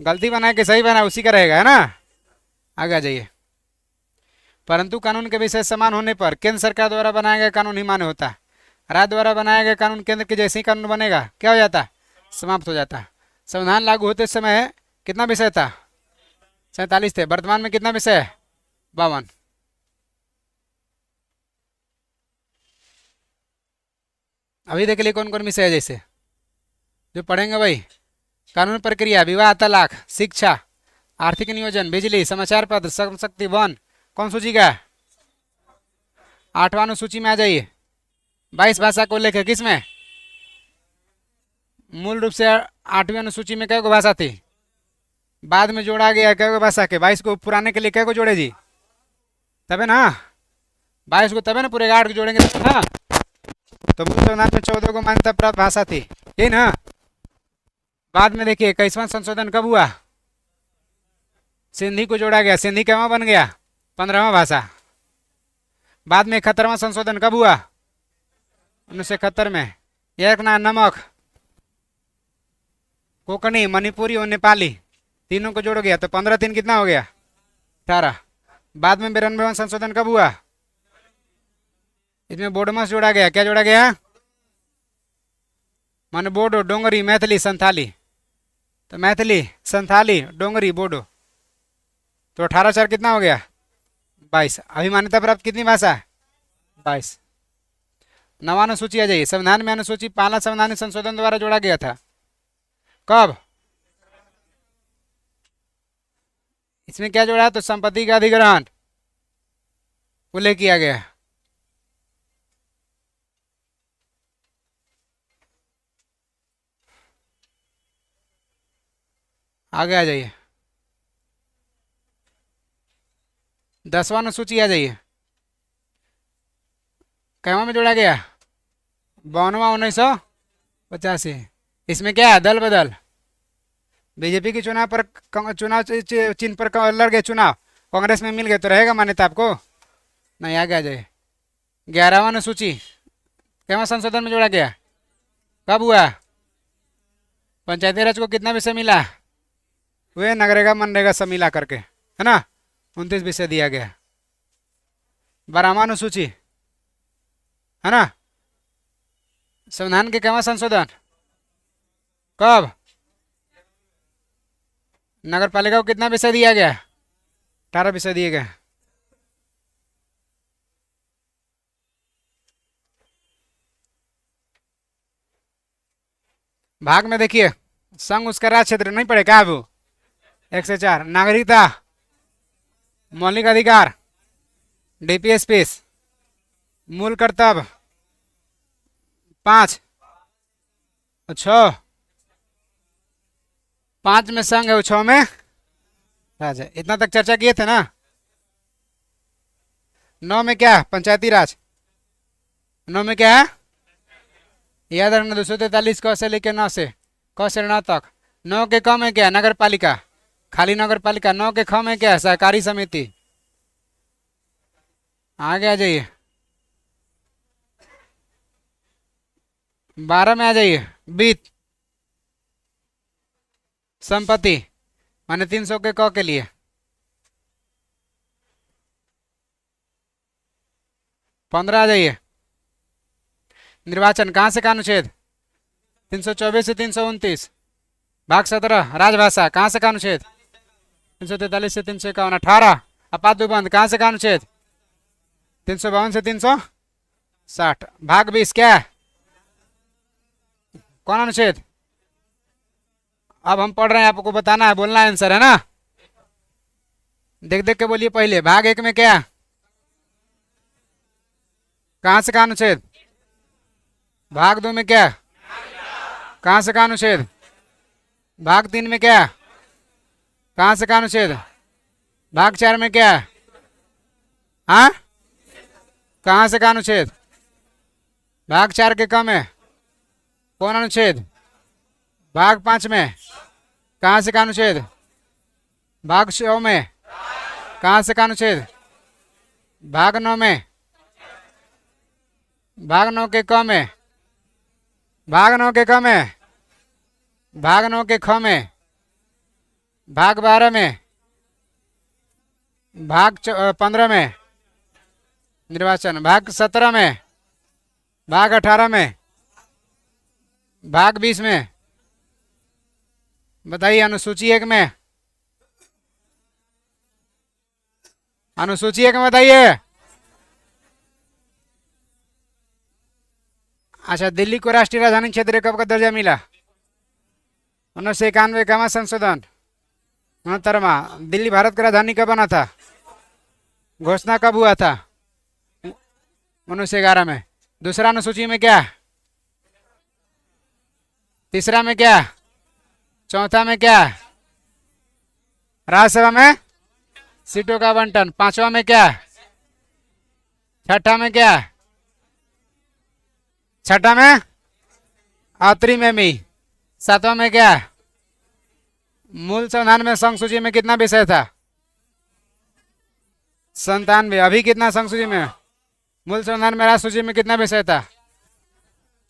गलती बनाए कि सही बनाए उसी का रहेगा, है ना। आगे आ जाइए। परंतु कानून के विषय समान होने पर केंद्र सरकार द्वारा बनाया गया कानून ही मान्य होता है। राज्य द्वारा बनाया गया कानून केंद्र के जैसे ही कानून बनेगा क्या हो जाता है? समाप्त हो जाता है। संविधान लागू होते समय कितना विषय था? 47 थे। वर्तमान में कितना विषय है? 52। अभी देख लिए कौन कौन विषय है जैसे जो पढ़ेंगे भाई: कानून प्रक्रिया, विवाह, तलाक, शिक्षा, आर्थिक नियोजन, बिजली, समाचार पत्र, श्रम शक्ति, वन। कौन सूची का है? 8वां अनुसूची में आ जाइए। 22 भाषा को लेकर किसमें? मूल रूप से 8वीं अनुसूची में कै गो भाषा थी? बाद में जोड़ा गया कै गो भाषा के? 22 को पुराने के लिए कै गो जोड़े जी? तबे ना 22 को, तबे ना पूरे 8 को जोड़ेंगे तब ना। तो मूल संविधान में 14 को मान्यता प्राप्त भाषा थी, यही ना। बाद में देखिए 21वां संशोधन कब हुआ? सिंधी को जोड़ा गया, सिंधी क्या बन गया? 15वां भाषा। बाद में 71वां संशोधन कब हुआ? 1971 में। एक ना नमक, कोंकणी, मणिपुरी और नेपाली तीनों को जोड़ गया तो 15 3 कितना हो गया? 18। बाद में 92वां संशोधन कब हुआ? इसमें बोडोमस जोड़ा गया। क्या जोड़ा गया? माने बोडो, डोंगरी, मैथिली, संथाली। तो मैथिली, संथाली, डोंगरी, बोडो, तो 18 4 कितना हो गया? 22। अभी मान्यता प्राप्त कितनी भाषा है? 22। 9वां अनुसूची आ जाइए। संविधान में अनुसूची पहला संवैधानिक संशोधन द्वारा जोड़ा गया था। कब? इसमें क्या जोड़ा? तो संपत्ति का अधिग्रहण उल्लेख किया गया। आगे आ जाइए। 10वां अनुसूची आ जाइए। कहवा में जोड़ा गया? 52वां 1985। इसमें क्या है? दल बदल। बीजेपी के चुनाव पर चुनाव चिन्ह पर लड़ गए चुनाव, कांग्रेस में मिल गए तो रहेगा मान्यता आपको? नहीं। आगे आ जाइए। 11वां अनुसूची कहवा संशोधन में जोड़ा गया? कब हुआ? पंचायती राज को कितना विषय मिला? वे नगरेगा मनरेगा सब मिला करके, है ना, 29 विषय दिया गया। 12वां अनुसूची, है ना। संविधान के कहवा संशोधन कब? नगर पालिका को कितना विषय दिया गया? 18 विषय दिए गए। भाग में देखिए संघ उसका राज्य क्षेत्र नहीं पड़े क्या? वो 1 से 4। नागरिकता, मौलिक अधिकार, डीपीएसपीस, मूल कर्तव्य 5 और 6। 5 में संघ है, 6 में राज है। इतना तक चर्चा किए थे ना। 9 में क्या? पंचायती राज। 9 में क्या है? याद रखना 243 क से लेकर 9 से, क से 9 तक। 9 के क में क्या? नगर पालिका, खाली नगर पालिका। 9 के ख में क्या? सहकारी समिति। आगे आ जाइए। 12 में आ जाइए। वित्त, संपत्ति, माने 300 के क के लिए। 15 आ जाइए। निर्वाचन, कहाँ से का अनुच्छेद? 324 से 329। भाग 17 राजभाषा, कहाँ से का अनुच्छेद? 343 से 351। 18 अपातुबंध, कहाँ से का अनुच्छेद? 352 से 360। भाग 20 क्या? कौन अनुच्छेद? अब हम पढ़ रहे हैं, आपको बताना है, बोलना है, आंसर है ना। देख देख के बोलिए। पहले भाग एक में क्या, कहां से कहा अनुच्छेद? भाग दो में क्या, कहां से कहा अनुच्छेद? भाग तीन में क्या, कहां से कहा अनुच्छेद? भाग चार में क्या, हाँ, कहां से कहा अनुच्छेद? भाग चार के कम है, कौन अनुच्छेद? भाग पांच में, कहां से कहा अनुच्छेद? भाग छह में, कहां से कहा अनुच्छेद? भाग नौ में, भाग नौ के कम है, भाग नौ के कम है, भाग नौ के ख में, भाग 12 में, भाग 15 में, निर्वाचन, भाग 17 में, भाग 18 में, भाग 20 में। बताइए अनुसूची एक में, अनुसूची एक में बताइए। अच्छा, दिल्ली को राष्ट्रीय राजधानी क्षेत्र कब का दर्जा मिला? 1991 का संशोधन, 69वां। दिल्ली भारत की राजधानी कब बना था? घोषणा कब हुआ था? 1911 में। दूसरा अनुसूची में क्या? तीसरा में क्या? चौथा में क्या? राज्यसभा में सीटों का आवंटन। पांचवा में क्या? छठा में क्या? छठा में आतरी में मी। सातवां में क्या? मूल संविधान में संघ सूची में कितना विषय था? 97। अभी कितना संघ सूची में? मूल संविधान में राष्ट्र सूची में कितना विषय था?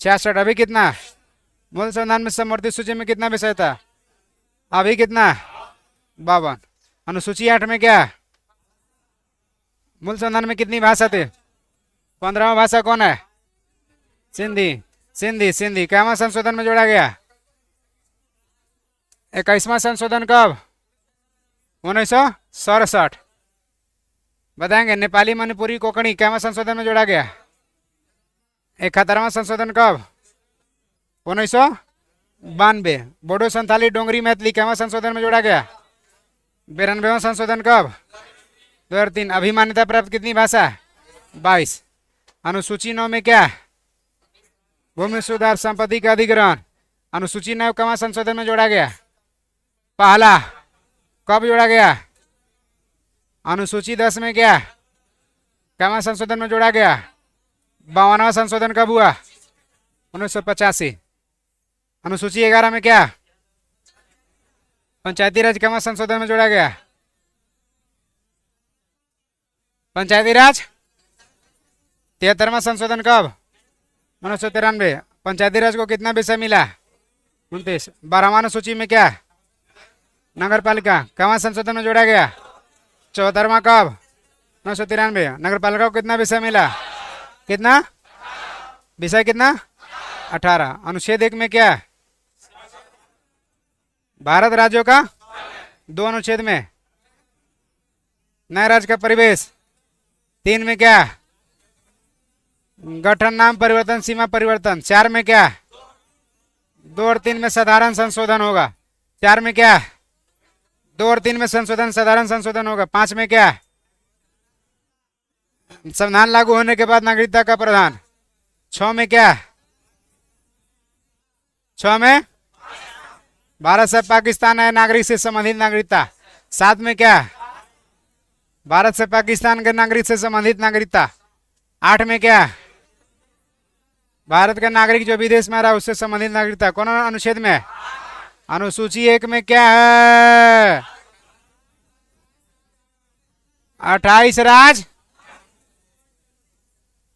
66। अभी कितना? मूल संविधान में समवर्ती सूची में कितना विषय था? अभी कितना? 52। अनुसूची 8 में क्या? मूल संविधान में कितनी भाषा थी? 15वां भाषा कौन है? सिंधी। सिंधी सिंधी कैवां संशोधन में जोड़ा गया? 21वां संशोधन कब? 1967। बताएंगे। नेपाली मणिपुरी कोंकणी कैवां संशोधन में जोड़ा गया? 71वां संशोधन कब? 1992। बोडो संथाली डोंगरी मैथिली कैवां संशोधन में जोड़ा गया? 92वां संशोधन कब? 2003। अभी मान्यता प्राप्त कितनी भाषा? 22। अनुसूची 9 में क्या? भूमि सुधार संपत्ति का अधिग्रहण। अनुसूची 9 कैवां संशोधन में जोड़ा गया? पहला। कब जोड़ा गया? अनुसूची 10 में क्या? कैवां संशोधन में जोड़ा गया? 52वां संशोधन कब हुआ? 1985। अनुसूची 11 में क्या? पंचायती राज कैवां संशोधन में जोड़ा गया? पंचायती राज 73वां संशोधन कब? 1993। पंचायती राज को कितना विषय मिला? 29। 12वां अनुसूची में क्या? नगर पालिका कैवां संशोधन में जोड़ा गया? 74वां कब? 1993। नगर पालिका को कितना विषय मिला? कितना विषय? कितना? 18। अनुच्छेद 1 में क्या? भारत राज्यों का 2 अनुच्छेद में। नए राज्य का परिवेश 3 में क्या? गठन नाम परिवर्तन सीमा परिवर्तन। 4 में क्या? 2 और 3 में साधारण संशोधन होगा। 4 में क्या? 2 और 3 में संशोधन साधारण संशोधन होगा। 5 में क्या? संविधान लागू होने के बाद नागरिकता का प्रावधान। 6 में क्या? 6 में भारत से पाकिस्तान है नागरिक से संबंधित नागरिकता। 7 में क्या? भारत से पाकिस्तान के नागरिक से संबंधित नागरिकता। 8 में क्या? भारत का नागरिक जो विदेश में रहा उससे संबंधित नागरिकता। कौन अनुच्छेद में? अनुसूची 1 में क्या है? 28 राज्य।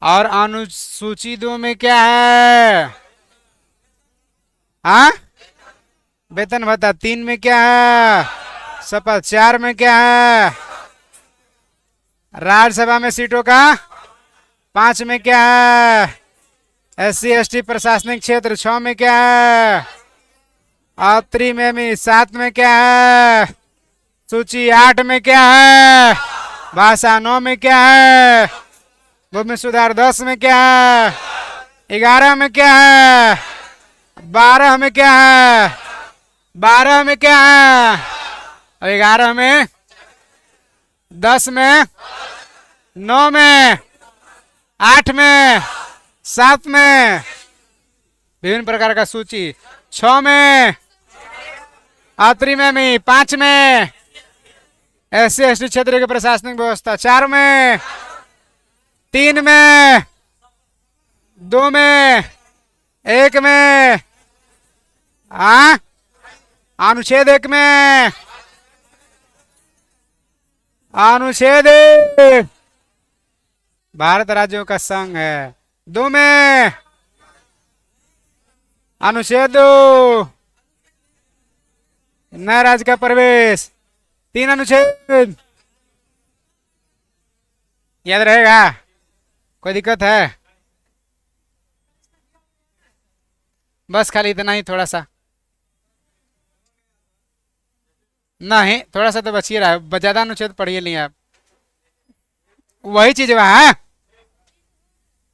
और अनुसूची 2 में क्या है? हाँ, वेतन भत्ता। 3 में क्या है? शपथ। 4 में क्या है? राज्यसभा में सीटों का। 5 में क्या है? SC ST प्रशासनिक क्षेत्र। 6 में क्या है? आतरी में भी। 7 में क्या है? सूची। 8 में क्या है? भाषा। 9 में क्या है? भूमि सुधार। 10 में क्या है? 11 में क्या है? 12 में क्या है? 12 में क्या है? और 11 में, 10 में, 9 में, 8 में, 7 में, विभिन्न प्रकार का सूची। 6 में आत्री में 5 में एससी एसटी क्षेत्र की प्रशासनिक व्यवस्था। 4 में, 3 में, 2 में, 1 में, अनुच्छेद 1 में, अनुच्छेद 1 भारत राज्यों का संघ है। 2 में अनुच्छेद 2 नए राज्य का प्रवेश। 3 अनुच्छेद याद रहेगा? कोई दिक्कत है? बस खाली इतना ही, थोड़ा सा नहीं, थोड़ा सा तो बच ही रहा है, ज्यादा अनुच्छेद पढ़िए नहीं आप। वही चीज वहां,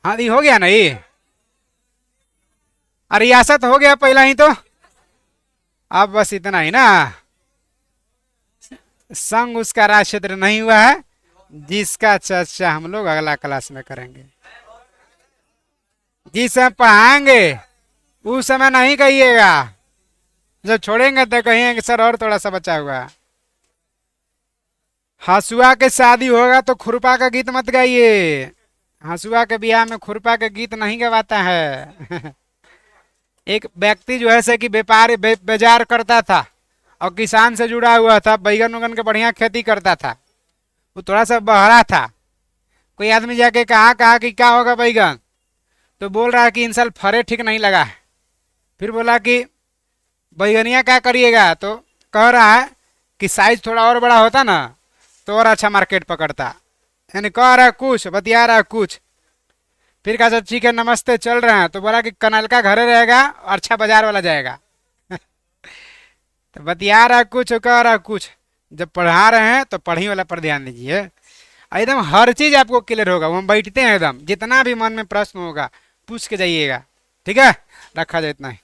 हाँ ये हो गया ना ये, रियासत हो गया पहला ही तो, अब बस इतना ही ना। संघ उसका राज क्षेत्र नहीं हुआ है, जिसका चर्चा हम लोग अगला क्लास में करेंगे। जिस समय पढ़ाएंगे उस समय नहीं कहिएगा, जब छोड़ेंगे तो कहिए कि सर और थोड़ा सा बचा हुआ है। हसुआ के शादी होगा तो खुरपा का गीत मत गाइए। हसुआ के ब्याह में खुरपा के गीत नहीं गवाता है। एक व्यक्ति जो है से कि व्यापार बाजार करता था और किसान से जुड़ा हुआ था, बैगन उगन के बढ़िया खेती करता था। वो थोड़ा सा बहरा था। कोई आदमी जाके कहा कि क्या होगा बैगन, तो बोल रहा है कि इन साल फरे ठीक नहीं लगा है। फिर बोला कि बैगनिया क्या करिएगा, तो कह रहा है कि साइज थोड़ा और बड़ा होता ना तो और अच्छा मार्केट पकड़ता। यानी कह रहा है कुछ, बतिया रहा है कुछ। फिर कहा ठीक है नमस्ते चल रहे हैं, तो बोला कि कनल का घरे रहेगा और अच्छा बाजार वाला जाएगा। तो बतिया रहा है कुछ, कह रहा है कुछ। जब पढ़ा रहे हैं तो पढ़ी वाला पर ध्यान दीजिए, एकदम हर चीज आपको क्लियर होगा। वो हम बैठते हैं एकदम, जितना भी मन में प्रश्न होगा पूछ के जाइएगा। ठीक है, रखा जाए इतना ही।